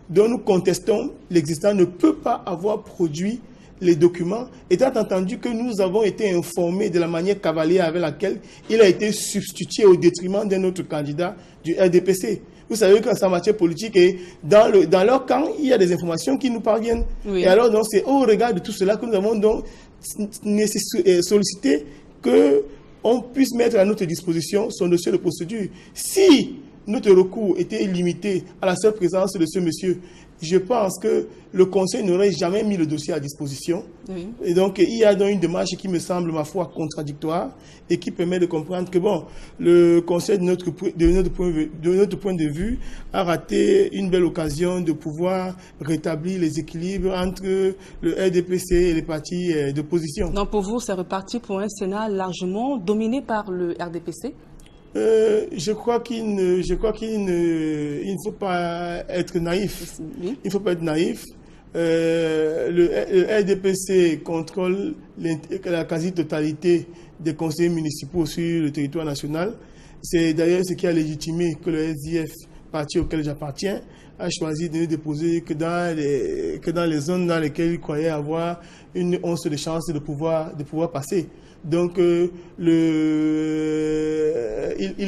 dont nous contestons l'existence ne peut pas avoir produit les documents, étant entendu que nous avons été informés de la manière cavalière avec laquelle il a été substitué au détriment d'un autre candidat du RDPC. Vous savez qu'en matière politique, et dans leur camp, il y a des informations qui nous parviennent. Et alors, c'est au regard de tout cela que nous avons donc sollicité qu'on puisse mettre à notre disposition son dossier de procédure. Si notre recours était limité à la seule présence de ce monsieur, je pense que le Conseil n'aurait jamais mis le dossier à disposition. Et donc, il y a donc une démarche qui me semble, ma foi, contradictoire et qui permet de comprendre que, bon, le Conseil, de notre point de vue, a raté une belle occasion de pouvoir rétablir les équilibres entre le RDPC et les partis d'opposition. Donc, pour vous, c'est reparti pour un Sénat largement dominé par le RDPC? Je crois qu'il ne faut pas être naïf. Il ne faut pas être naïf. Le RDPC contrôle la quasi-totalité des conseillers municipaux sur le territoire national. C'est d'ailleurs ce qui a légitimé que le SDF, parti auquel j'appartiens, a choisi de ne déposer que dans les zones dans lesquelles il croyait avoir une once de chance de pouvoir passer. Donc, il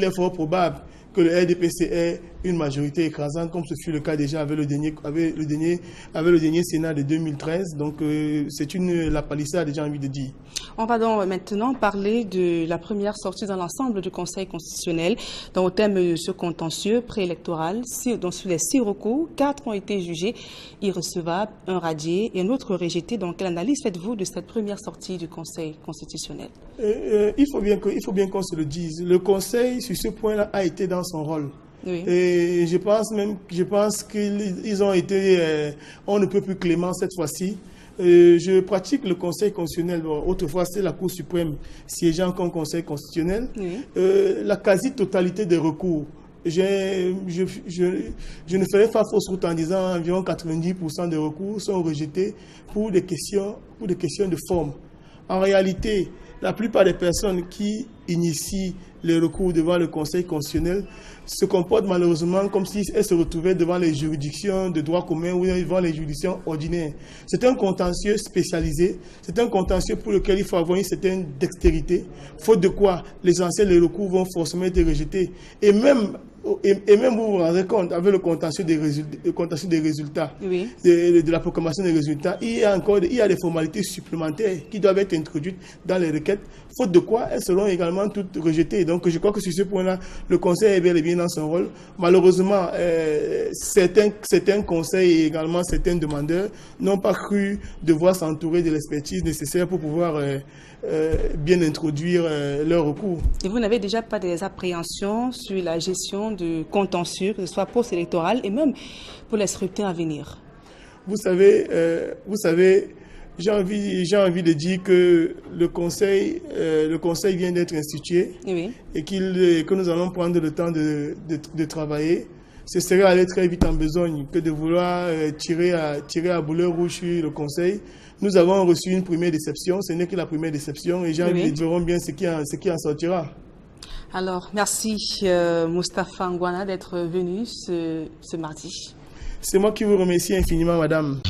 est fort probable que le RDPC ait une majorité écrasante, comme ce fut le cas déjà avec le dernier Sénat de 2013. Donc, c'est la palissade, j'ai envie de dire. On va donc maintenant parler de la première sortie dans l'ensemble du Conseil constitutionnel. Dans le thème de ce contentieux préélectoral, donc sur les 6 recours, 4 ont été jugés irrecevables, un radié et un autre rejeté. Donc, quelle analyse faites-vous de cette première sortie du Conseil constitutionnel? Il faut bien qu'on se le dise. Le Conseil, sur ce point-là, a été dans son rôle. Oui. Et je pense qu'ils ont été, on ne peut plus clément cette fois-ci. Je pratique le Conseil constitutionnel. Autrefois, c'est la Cour suprême siégeant comme Conseil constitutionnel. Oui. La quasi-totalité des recours, je ne ferai pas fausse route en disant environ 90% des recours sont rejetés pour des questions de forme. En réalité, la plupart des personnes qui initient les recours devant le Conseil constitutionnel se comportent malheureusement comme si elles se retrouvaient devant les juridictions de droit commun ou devant les juridictions ordinaires. C'est un contentieux spécialisé, c'est un contentieux pour lequel il faut avoir une certaine dextérité, faute de quoi l'essentiel des recours vont forcément être rejetés. Et même vous vous rendez compte, avec le contentieux des résultats, oui. de la proclamation des résultats, il y a des formalités supplémentaires qui doivent être introduites dans les requêtes, faute de quoi elles seront également toutes rejetées. Donc je crois que sur ce point-là, le Conseil est bel et bien dans son rôle. Malheureusement, certains conseils et également certains demandeurs n'ont pas cru devoir s'entourer de l'expertise nécessaire pour pouvoir bien introduire leur recours. Et vous n'avez déjà pas des appréhensions sur la gestion de contentieux, que ce soit post-électoral et même pour les scrutins à venir? Vous savez, j'ai envie de dire que le conseil vient d'être institué, oui. Et que nous allons prendre le temps de travailler. Ce serait aller très vite en besogne que de vouloir tirer à boulet rouge sur le conseil. Nous avons reçu une première déception, ce n'est que la première déception, et j'ai envie de dire bien ce qui en sortira. Alors, merci Moustapha Ngwana d'être venu ce mardi. C'est moi qui vous remercie infiniment, madame.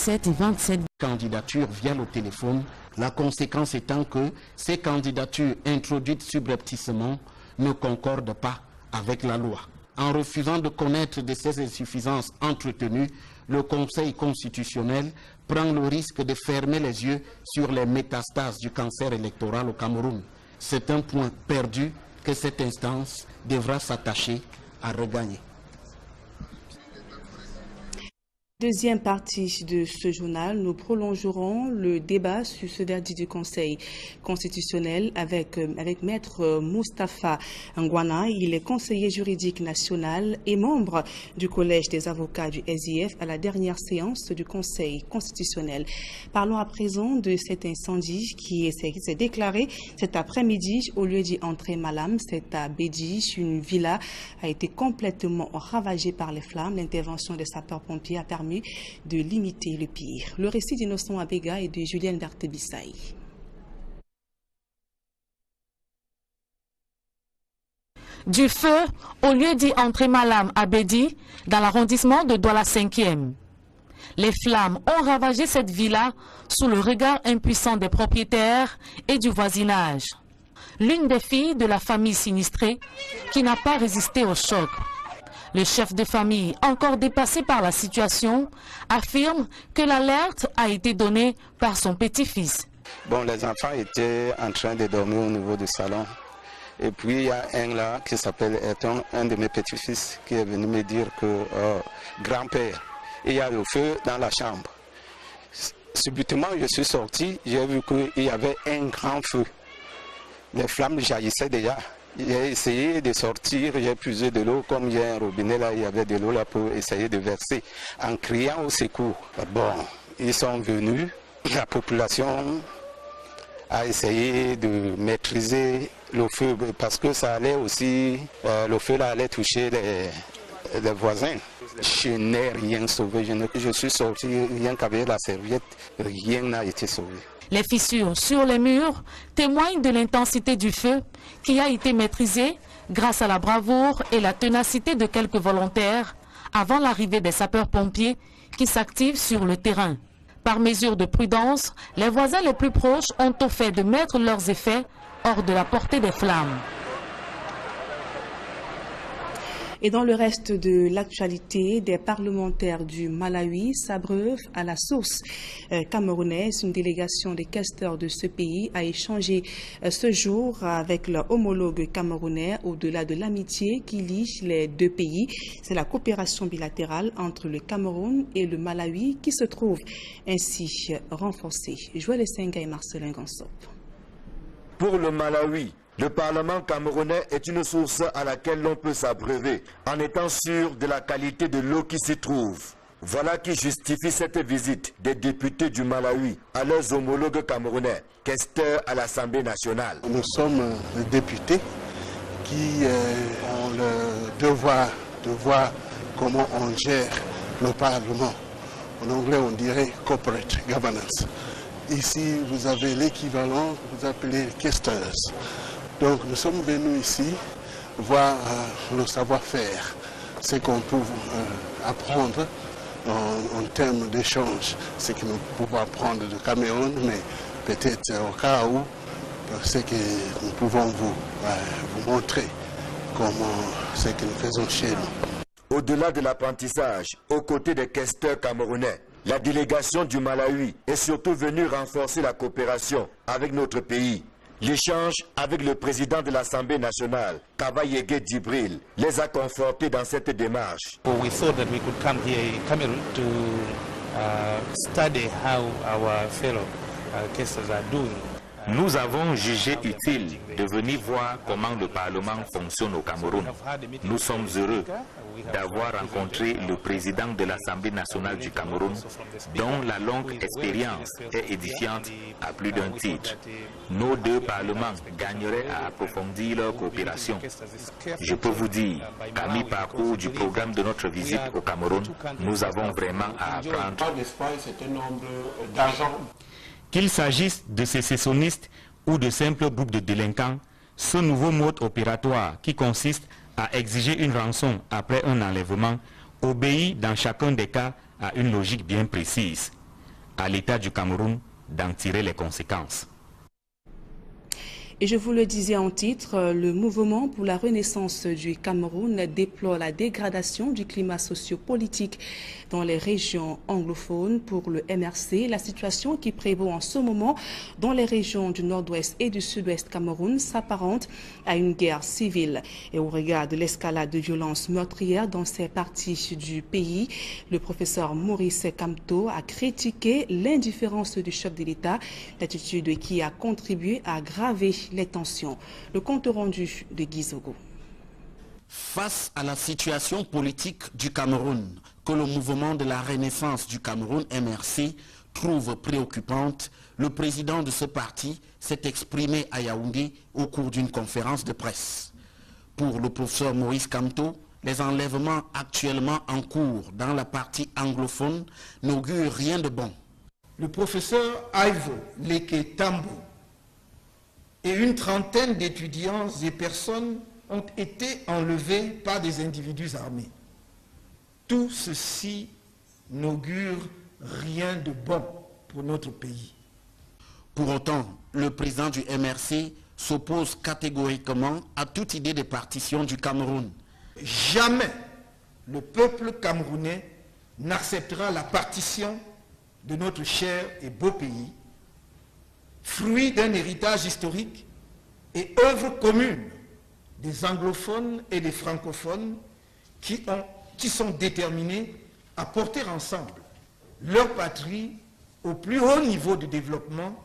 Et 27 candidatures via le téléphone, la conséquence étant que ces candidatures introduites subrepticement ne concordent pas avec la loi. En refusant de connaître de ces insuffisances entretenues, le Conseil constitutionnel prend le risque de fermer les yeux sur les métastases du cancer électoral au Cameroun. C'est un point perdu que cette instance devra s'attacher à regagner. Deuxième partie de ce journal, nous prolongerons le débat sur ce verdict du Conseil constitutionnel avec Maître Moustapha Ngwana. Il est conseiller juridique national et membre du Collège des avocats du SIF à la dernière séance du Conseil constitutionnel. Parlons à présent de cet incendie qui s'est déclaré cet après-midi au lieu d'y entrer Malam. C'est à Bédi, une villa a été complètement ravagée par les flammes. L'intervention des sapeurs-pompiers a permis de limiter le pire. Le récit d'Innocent Abega et de Julienne Berthe-Bissaï. Du feu au lieu d'y entrer Malam à Bédi, dans l'arrondissement de Douala 5e. Les flammes ont ravagé cette villa sous le regard impuissant des propriétaires et du voisinage. L'une des filles de la famille sinistrée qui n'a pas résisté au choc. Le chef de famille, encore dépassé par la situation, affirme que l'alerte a été donnée par son petit-fils. Bon, les enfants étaient en train de dormir au niveau du salon. Et puis il y a un là qui s'appelle Eton, un de mes petits-fils, qui est venu me dire que grand-père, il y a le feu dans la chambre. Subitement, je suis sorti, j'ai vu qu'il y avait un grand feu. Les flammes jaillissaient déjà. J'ai essayé de sortir, j'ai puisé de l'eau, comme il y a un robinet là, il y avait de l'eau là pour essayer de verser, en criant au secours. Bon, ils sont venus, la population a essayé de maîtriser le feu, parce que ça allait aussi, le feu là allait toucher les voisins. Je n'ai rien sauvé, je suis sorti rien qu'avec la serviette, rien n'a été sauvé. Les fissures sur les murs témoignent de l'intensité du feu qui a été maîtrisé grâce à la bravoure et la ténacité de quelques volontaires avant l'arrivée des sapeurs-pompiers qui s'activent sur le terrain. Par mesure de prudence, les voisins les plus proches ont au fait de mettre leurs effets hors de la portée des flammes. Et dans le reste de l'actualité, des parlementaires du Malawi s'abreuvent à la source camerounaise. Une délégation des questeurs de ce pays a échangé ce jour avec leur homologue camerounais au-delà de l'amitié qui lie les deux pays. C'est la coopération bilatérale entre le Cameroun et le Malawi qui se trouve ainsi renforcée. Joël Essenga et Marcelin Gansop. Pour le Malawi, le Parlement camerounais est une source à laquelle l'on peut s'abreuver en étant sûr de la qualité de l'eau qui s'y trouve. Voilà qui justifie cette visite des députés du Malawi à leurs homologues camerounais, questeurs à l'Assemblée nationale. Nous sommes des députés qui ont le devoir de voir comment on gère le Parlement. En anglais, on dirait corporate governance. Ici, vous avez l'équivalent que vous appelez questeurs. Donc nous sommes venus ici voir le savoir-faire, ce qu'on peut apprendre en termes d'échange, ce que nous pouvons apprendre de Cameroun, mais peut-être au cas où, ce que nous pouvons vous montrer comment ce que nous faisons chez nous. Au-delà de l'apprentissage, aux côtés des questeurs camerounais, la délégation du Malawi est surtout venue renforcer la coopération avec notre pays. L'échange avec le président de l'Assemblée nationale, Kavayege Djibril, les a confortés dans cette démarche. We thought that we could come here in Cameroon to study how our fellow casters are doing. Nous avons jugé utile de venir voir comment le Parlement fonctionne au Cameroun. Nous sommes heureux d'avoir rencontré le président de l'Assemblée nationale du Cameroun, dont la longue expérience est édifiante à plus d'un titre. Nos deux parlements gagneraient à approfondir leur coopération. Je peux vous dire qu'à mi-parcours du programme de notre visite au Cameroun, nous avons vraiment à apprendre. Qu'il s'agisse de sécessionnistes ou de simples groupes de délinquants, ce nouveau mode opératoire qui consiste à exiger une rançon après un enlèvement obéit dans chacun des cas à une logique bien précise. À l'État du Cameroun d'en tirer les conséquences. Et je vous le disais en titre, le mouvement pour la renaissance du Cameroun déplore la dégradation du climat socio-politique dans dans les régions anglophones. Pour le MRC, la situation qui prévaut en ce moment dans les régions du nord-ouest et du sud-ouest Cameroun s'apparente à une guerre civile. Et au regard de l'escalade de violences meurtrières dans ces parties du pays, le professeur Maurice Kamto a critiqué l'indifférence du chef de l'État, l'attitude qui a contribué à aggraver les tensions. Le compte rendu de Guy Zogo. Face à la situation politique du Cameroun, que le mouvement de la Renaissance du Cameroun, MRC, trouve préoccupante, le président de ce parti s'est exprimé à Yaoundé au cours d'une conférence de presse. Pour le professeur Maurice Kamto, les enlèvements actuellement en cours dans la partie anglophone n'augurent rien de bon. Le professeur Ivo Leke Tambo et une trentaine d'étudiants et personnes ont été enlevés par des individus armés. Tout ceci n'augure rien de bon pour notre pays. Pour autant, le président du MRC s'oppose catégoriquement à toute idée de partition du Cameroun. Jamais le peuple camerounais n'acceptera la partition de notre cher et beau pays, fruit d'un héritage historique et œuvre commune des anglophones et des francophones qui sont déterminés à porter ensemble leur patrie au plus haut niveau de développement.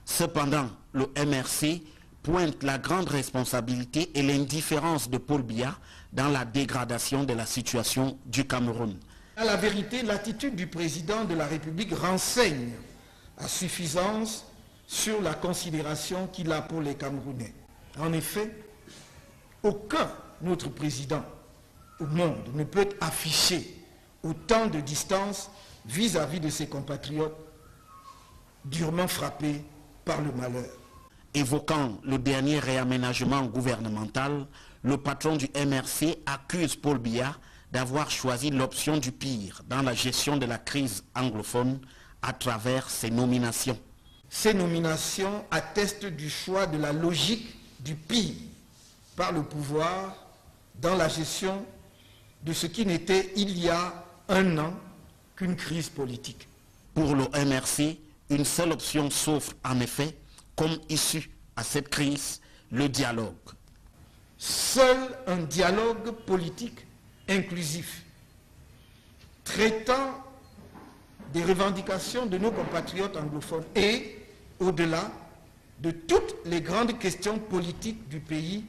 Cependant, le MRC pointe la grande responsabilité et l'indifférence de Paul Biya dans la dégradation de la situation du Cameroun. À la vérité, l'attitude du président de la République renseigne à suffisance sur la considération qu'il a pour les Camerounais. En effet, aucun autre président au monde ne peut afficher autant de distance vis-à-vis de ses compatriotes durement frappés par le malheur. Évoquant le dernier réaménagement gouvernemental, le patron du MRC accuse Paul Biya d'avoir choisi l'option du pire dans la gestion de la crise anglophone à travers ses nominations. Ces nominations attestent du choix de la logique du pire par le pouvoir dans la gestion de ce qui n'était il y a un an qu'une crise politique. Pour le MRC, une seule option s'offre en effet comme issue à cette crise, le dialogue. Seul un dialogue politique inclusif, traitant des revendications de nos compatriotes anglophones et, au-delà de toutes les grandes questions politiques du pays,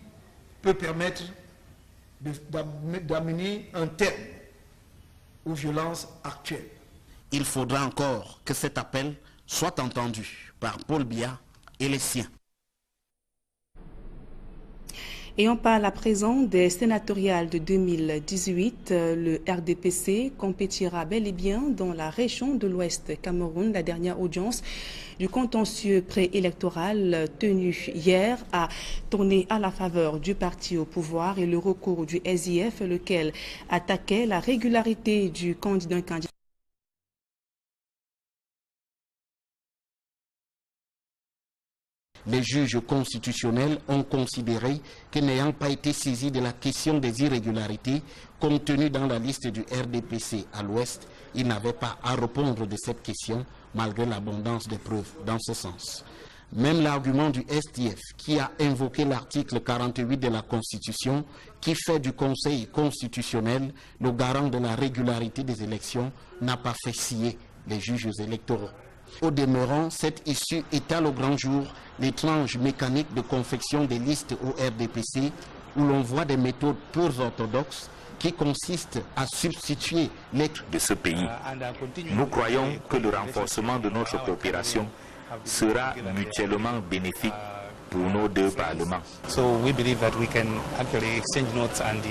peut permettre d'amener un terme aux violences actuelles. Il faudra encore que cet appel soit entendu par Paul Biya et les siens. Et on parle à présent des sénatoriales de 2018. Le RDPC compétira bel et bien dans la région de l'Ouest Cameroun. La dernière audience du contentieux préélectoral tenu hier a tourné à la faveur du parti au pouvoir et le recours du SIF, lequel attaquait la régularité du candidat. Les juges constitutionnels ont considéré que n'ayant pas été saisis de la question des irrégularités contenues dans la liste du RDPC à l'Ouest, ils n'avaient pas à répondre de cette question malgré l'abondance des preuves dans ce sens. Même l'argument du STF qui a invoqué l'article 48 de la Constitution qui fait du Conseil constitutionnel le garant de la régularité des élections n'a pas fait scier les juges électoraux. Au demeurant, cette issue étale au grand jour l'étrange mécanique de confection des listes au RDPC où l'on voit des méthodes peu orthodoxes qui consistent à substituer les de ce pays. Nous croyons que le renforcement de notre coopération sera mutuellement bénéfique pour nos deux parlements. So we believe that we can actually exchange notes and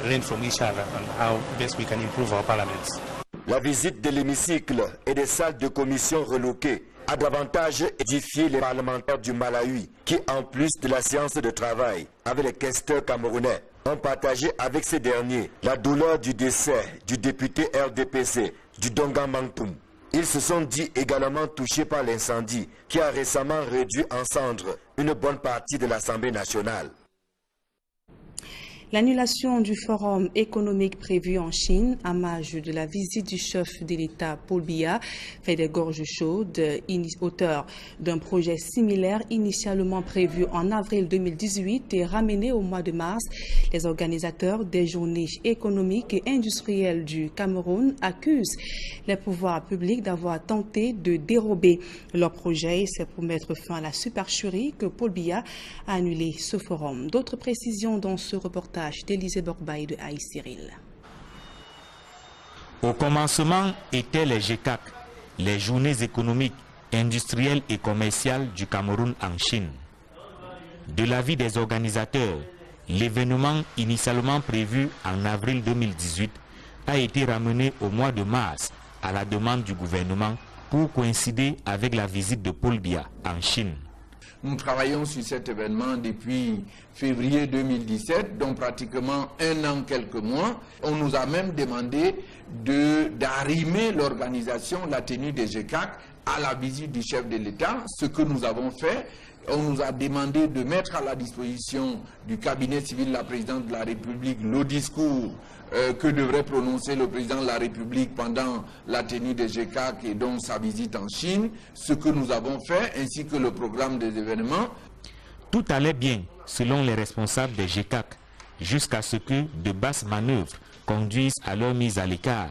learn from each other on how best we can improve our parliaments. La visite de l'hémicycle et des salles de commission reloquées a davantage édifié les parlementaires du Malawi qui, en plus de la séance de travail avec les questeurs camerounais, ont partagé avec ces derniers la douleur du décès du député RDPC du Donga Mangtoum. Ils se sont dit également touchés par l'incendie qui a récemment réduit en cendres une bonne partie de l'Assemblée nationale. L'annulation du forum économique prévu en Chine à marge de la visite du chef de l'État Paul Biya fait des gorges chaudes. Auteur d'un projet similaire initialement prévu en avril 2018 et ramené au mois de mars, les organisateurs des journées économiques et industrielles du Cameroun accusent les pouvoirs publics d'avoir tenté de dérober leur projet. C'est pour mettre fin à la supercherie que Paul Biya a annulé ce forum. D'autres précisions dans ce reportage d'Élisée Borbaï de Haï Cyril. Au commencement étaient les GECAC, les journées économiques, industrielles et commerciales du Cameroun en Chine. De l'avis des organisateurs, l'événement initialement prévu en avril 2018 a été ramené au mois de mars à la demande du gouvernement pour coïncider avec la visite de Paul Biya en Chine. Nous travaillons sur cet événement depuis février 2017, donc pratiquement un an, quelques mois. On nous a même demandé d'arrimer l'organisation, la tenue des GECAC à la visite du chef de l'État, ce que nous avons fait. On nous a demandé de mettre à la disposition du cabinet civil de la présidente de la République le discours que devrait prononcer le président de la République pendant la tenue des GECAC et donc sa visite en Chine, ce que nous avons fait, ainsi que le programme des événements. Tout allait bien, selon les responsables des GECAC, jusqu'à ce que de basses manœuvres conduisent à leur mise à l'écart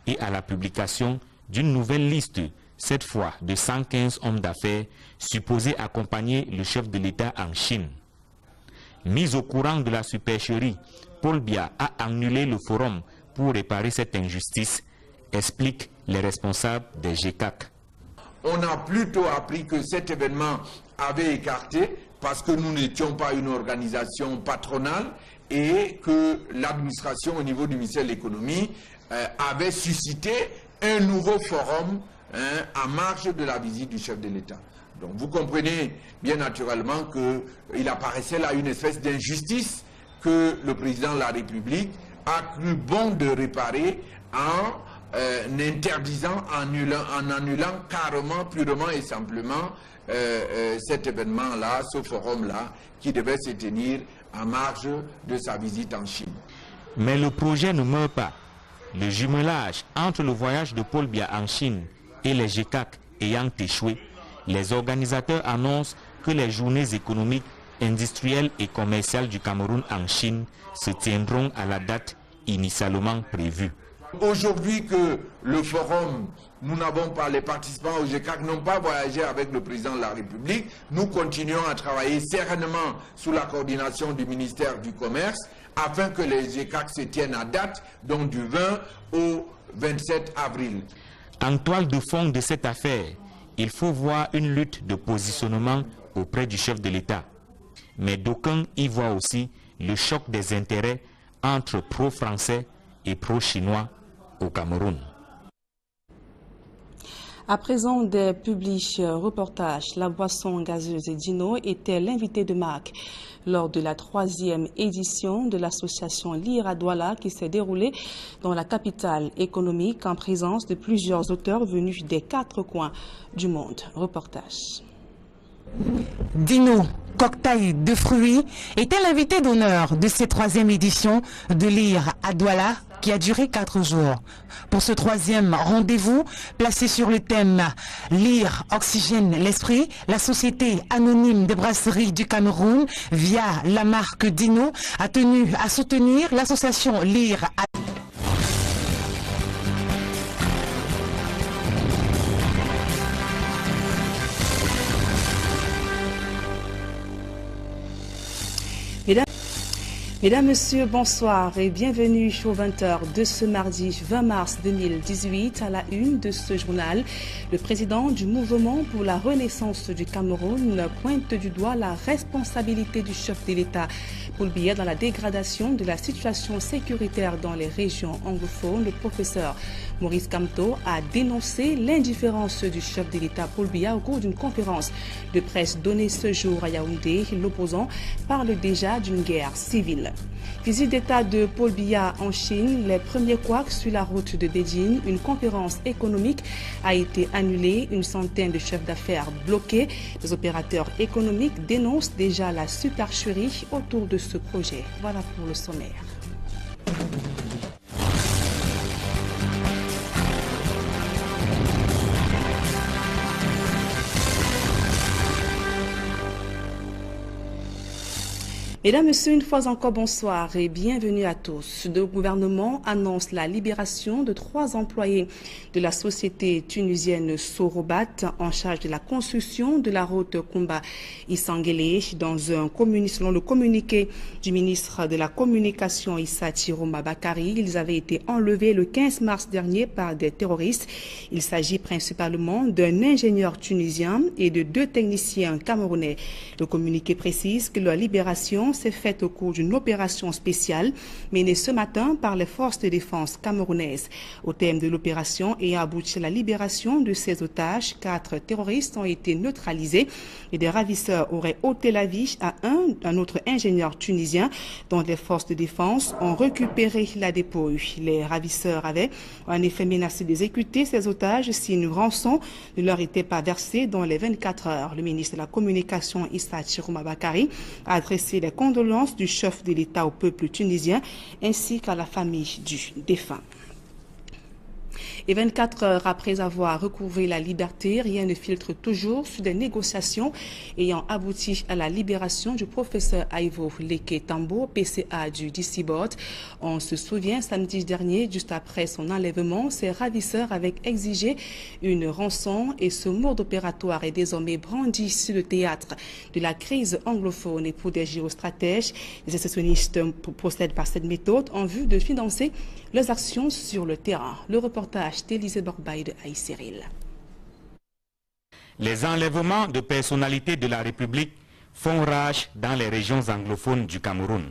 et à la publication d'une nouvelle liste, cette fois de 115 hommes d'affaires supposés accompagner le chef de l'État en Chine. Mis au courant de la supercherie, Paul Biya a annulé le forum pour réparer cette injustice, expliquent les responsables des GECAC. On a plutôt appris que cet événement avait écarté parce que nous n'étions pas une organisation patronale et que l'administration au niveau du ministère de l'économie avait suscité un nouveau forum à marge de la visite du chef de l'État. Donc vous comprenez bien naturellement qu'il apparaissait là une espèce d'injustice que le président de la République a cru bon de réparer en interdisant, en annulant carrément, purement et simplement cet événement-là, ce forum-là, qui devait se tenir en marge de sa visite en Chine. Mais le projet ne meurt pas. Le jumelage entre le voyage de Paul Biya en Chine et les GECAC ayant échoué, les organisateurs annoncent que les journées économiques, industrielles et commerciales du Cameroun en Chine se tiendront à la date initialement prévue. Aujourd'hui que le forum, nous n'avons pas, les participants au GECAC n'ont pas voyagé avec le président de la République, nous continuons à travailler sereinement sous la coordination du ministère du Commerce afin que les GECAC se tiennent à date, donc du 20 au 27 avril. En toile de fond de cette affaire, il faut voir une lutte de positionnement auprès du chef de l'État. Mais d'aucuns y voient aussi le choc des intérêts entre pro-français et pro-chinois au Cameroun. À présent, des publics reportages, la boisson gazeuse Dino était l'invité de marque lors de la 3e édition de l'association Lire à Douala qui s'est déroulée dans la capitale économique en présence de plusieurs auteurs venus des 4 coins du monde. Reportage. Dino, cocktail de fruits, était l'invité d'honneur de cette 3e édition de Lire à Douala qui a duré 4 jours. Pour ce 3e rendez-vous, placé sur le thème « Lire oxygène l'esprit », la Société anonyme des brasseries du Cameroun, via la marque Dino, a tenu à soutenir l'association Lire à Mesdames, Messieurs, bonsoir et bienvenue au 20h de ce mardi 20 mars 2018. À la une de ce journal, le président du mouvement pour la renaissance du Cameroun pointe du doigt la responsabilité du chef de l'État Paul Biya dans la dégradation de la situation sécuritaire dans les régions anglophones. Le professeur Maurice Kamto a dénoncé l'indifférence du chef de l'État Paul Biya au cours d'une conférence de presse donnée ce jour à Yaoundé. L'opposant parle déjà d'une guerre civile. Visite d'État de Paul Biya en Chine, les premiers couacs sur la route de Beijing. Une conférence économique a été annulée, une centaine de chefs d'affaires bloqués. Les opérateurs économiques dénoncent déjà la supercherie autour de ce projet. Voilà pour le sommaire. Mesdames, Messieurs, une fois encore, bonsoir et bienvenue à tous. Le gouvernement annonce la libération de 3 employés de la société tunisienne Sorobat en charge de la construction de la route Koumba-Issangélé. Selon le communiqué du ministre de la Communication Issa Chiroma Bakari, ils avaient été enlevés le 15 mars dernier par des terroristes. Il s'agit principalement d'un ingénieur tunisien et de 2 techniciens camerounais. Le communiqué précise que leur libération s'est faite au cours d'une opération spéciale menée ce matin par les forces de défense camerounaises. Au terme de l'opération ayant abouti à la libération de ces otages, 4 terroristes ont été neutralisés et des ravisseurs auraient ôté la vie à un autre ingénieur tunisien dont les forces de défense ont récupéré la dépouille. Les ravisseurs avaient en effet menacé d'exécuter ces otages si une rançon ne leur était pas versée dans les 24 heures. Le ministre de la Communication Issa Chiroma Bakari a adressé les condoléances du chef de l'État au peuple tunisien ainsi qu'à la famille du défunt. Et 24 heures après avoir recouvré la liberté, rien ne filtre toujours sur des négociations ayant abouti à la libération du professeur Ivo Leke Tambo, PCA du DC Board. On se souvient, samedi dernier, juste après son enlèvement, ses ravisseurs avaient exigé une rançon et ce mode opératoire est désormais brandi sur le théâtre de la crise anglophone. Et pour des géostratèges, les sécessionnistes procèdent par cette méthode en vue de financer leurs actions sur le terrain. Le reportage d'Élisée Borbaï de Aïséril. Les enlèvements de personnalités de la République font rage dans les régions anglophones du Cameroun.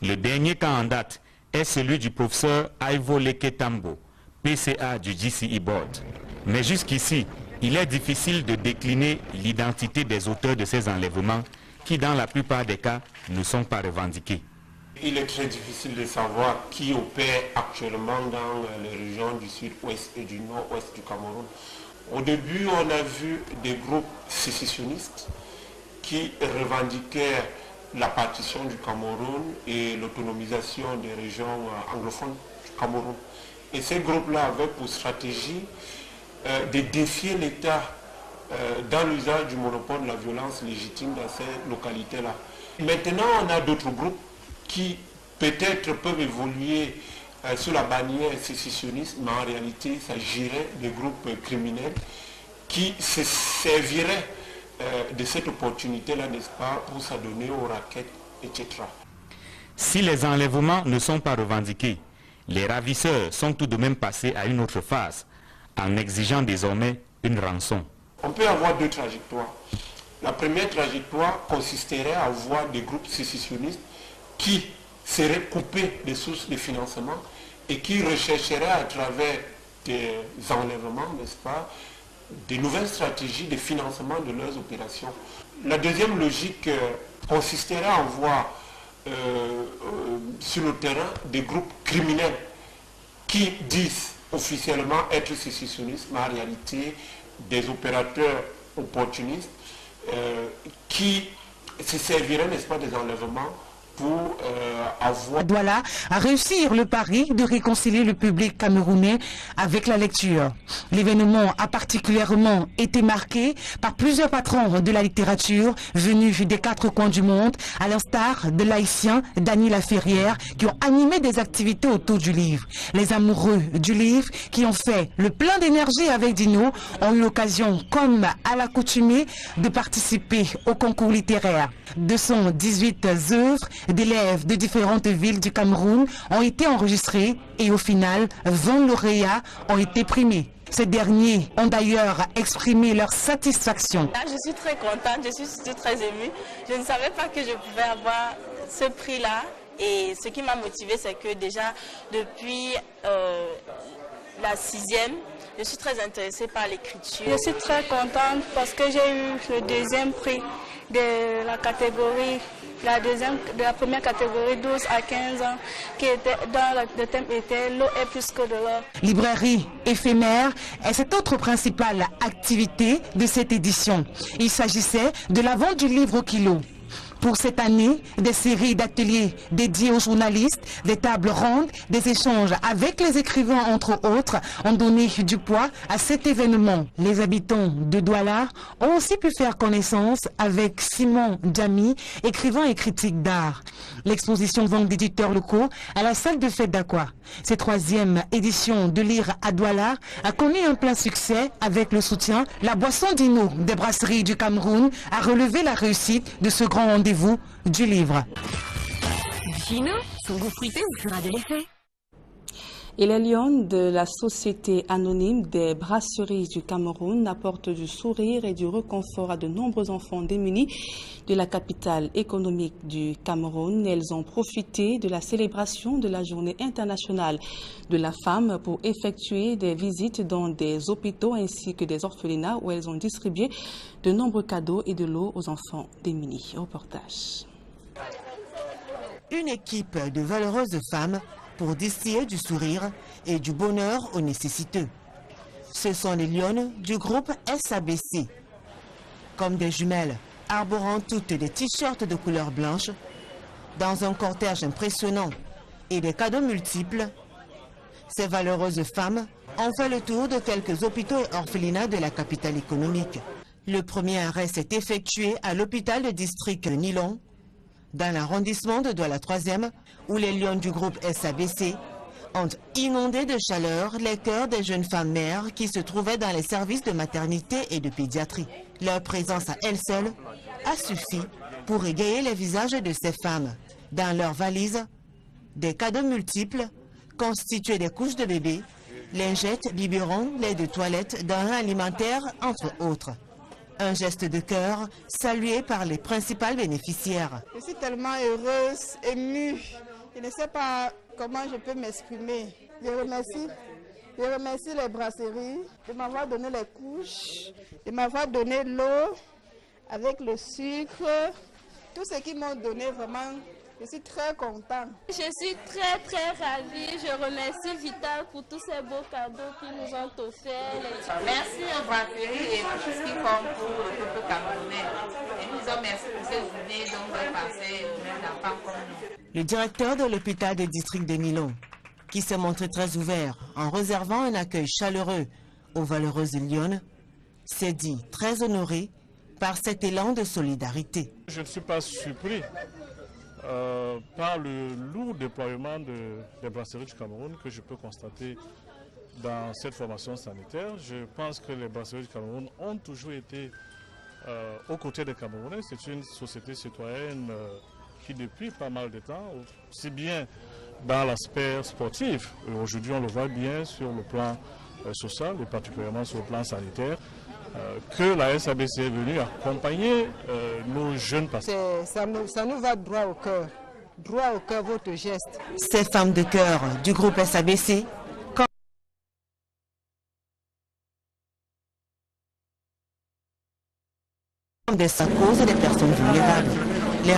Le dernier cas en date est celui du professeur Ivo Leke Tambo, PCA du GCE Board. Mais jusqu'ici, il est difficile de décliner l'identité des auteurs de ces enlèvements qui, dans la plupart des cas, ne sont pas revendiqués. Il est très difficile de savoir qui opère actuellement dans les régions du sud-ouest et du nord-ouest du Cameroun. Au début, on a vu des groupes sécessionnistes qui revendiquaient la partition du Cameroun et l'autonomisation des régions anglophones du Cameroun. Et ces groupes-là avaient pour stratégie de défier l'État dans l'usage du monopole de la violence légitime dans ces localités-là. Maintenant, on a d'autres groupes qui peut-être peuvent évoluer sous la bannière sécessionniste, mais en réalité, il s'agirait de groupes criminels qui se serviraient de cette opportunité-là, n'est-ce pas, pour s'adonner aux raquettes, etc. Si les enlèvements ne sont pas revendiqués, les ravisseurs sont tout de même passés à une autre phase, en exigeant désormais une rançon. On peut avoir 2 trajectoires. La première trajectoire consisterait à avoir des groupes sécessionnistes qui seraient coupés des sources de financement et qui rechercheraient à travers des enlèvements, n'est-ce pas, des nouvelles stratégies de financement de leurs opérations. La deuxième logique consisterait à avoir sur le terrain des groupes criminels qui disent officiellement être sécessionnistes, mais en réalité des opérateurs opportunistes qui se serviraient, n'est-ce pas, des enlèvements pour avoir... Douala a réussi le pari de réconcilier le public camerounais avec la lecture. L'événement a particulièrement été marqué par plusieurs patrons de la littérature venus des 4 coins du monde, à l'instar de l'haïtien Dany Laferrière, qui ont animé des activités autour du livre. Les amoureux du livre, qui ont fait le plein d'énergie avec Dino, ont eu l'occasion, comme à l'accoutumée, de participer au concours littéraire. 218 œuvres d'élèves de différentes villes du Cameroun ont été enregistrés et au final, 20 lauréats ont été primés. Ces derniers ont d'ailleurs exprimé leur satisfaction. Là, je suis très contente, je suis surtout très émue. Je ne savais pas que je pouvais avoir ce prix-là. Et ce qui m'a motivée, c'est que déjà, depuis la 6e, je suis très intéressée par l'écriture. Je suis très contente parce que j'ai eu le 2e prix de la catégorie, de la première catégorie 12 à 15 ans, qui était le thème était l'eau est plus que de l'or. Librairie éphémère est cette autre principale activité de cette édition. Il s'agissait de la vente du livre au kilo. Pour cette année, des séries d'ateliers dédiés aux journalistes, des tables rondes, des échanges avec les écrivains entre autres ont donné du poids à cet événement. Les habitants de Douala ont aussi pu faire connaissance avec Simon Djami, écrivain et critique d'art. L'exposition vente d'éditeurs locaux à la salle de fête d'Aqua. Cette 3e édition de Lire à Douala a connu un plein succès avec le soutien. La boisson Dino des brasseries du Cameroun a relevé la réussite de ce grand rendez-vous du livre. Gino, son goût fruité vous fera de l'effet. Et les lions de la Société anonyme des brasseries du Cameroun apportent du sourire et du réconfort à de nombreux enfants démunis de la capitale économique du Cameroun. Elles ont profité de la célébration de la Journée internationale de la femme pour effectuer des visites dans des hôpitaux ainsi que des orphelinats où elles ont distribué de nombreux cadeaux et de l'eau aux enfants démunis. Reportage. Une équipe de valeureuses femmes pour distiller du sourire et du bonheur aux nécessiteux. Ce sont les lionnes du groupe SABC. Comme des jumelles, arborant toutes des t-shirts de couleur blanche, dans un cortège impressionnant et des cadeaux multiples, ces valeureuses femmes ont fait le tour de quelques hôpitaux et orphelinats de la capitale économique. Le premier arrêt s'est effectué à l'hôpital de district de Nilon, dans l'arrondissement de Douala 3e, où les lions du groupe SABC ont inondé de chaleur les cœurs des jeunes femmes mères qui se trouvaient dans les services de maternité et de pédiatrie. Leur présence à elles seules a suffi pour égayer les visages de ces femmes. Dans leurs valises, des cadeaux multiples constitués des couches de bébé, lingettes, biberons, lait de toilette, denrées alimentaires, entre autres. Un geste de cœur salué par les principales bénéficiaires. Je suis tellement heureuse, émue. Je ne sais pas comment je peux m'exprimer. Je remercie les brasseries de m'avoir donné les couches, de m'avoir donné l'eau avec le sucre. Tout ce qu'ils m'ont donné, vraiment, je suis très contente. Je suis très ravie. Je remercie Vital pour tous ces beaux cadeaux qu'ils nous ont offerts. Merci aux brasseries et tout ce qui compte pour le peuple camerounais. Et nous disons merci pour ces journées dont on va passer aux mêmes enfants comme nous. Le directeur de l'hôpital de district de Nilon, qui s'est montré très ouvert en réservant un accueil chaleureux aux valeureuses lionnes, s'est dit très honoré par cet élan de solidarité. Je ne suis pas surpris par le lourd déploiement des brasseries du Cameroun que je peux constater dans cette formation sanitaire. Je pense que les brasseries du Cameroun ont toujours été aux côtés des Camerounais. C'est une société citoyenne qui depuis pas mal de temps, aussi bien dans l'aspect sportif, aujourd'hui on le voit bien sur le plan social et particulièrement sur le plan sanitaire, que la SABC est venue accompagner nos jeunes patients. Ça nous va droit au cœur votre geste. Ces femmes de cœur du groupe SABC comme des causes des personnes vulnérables. Les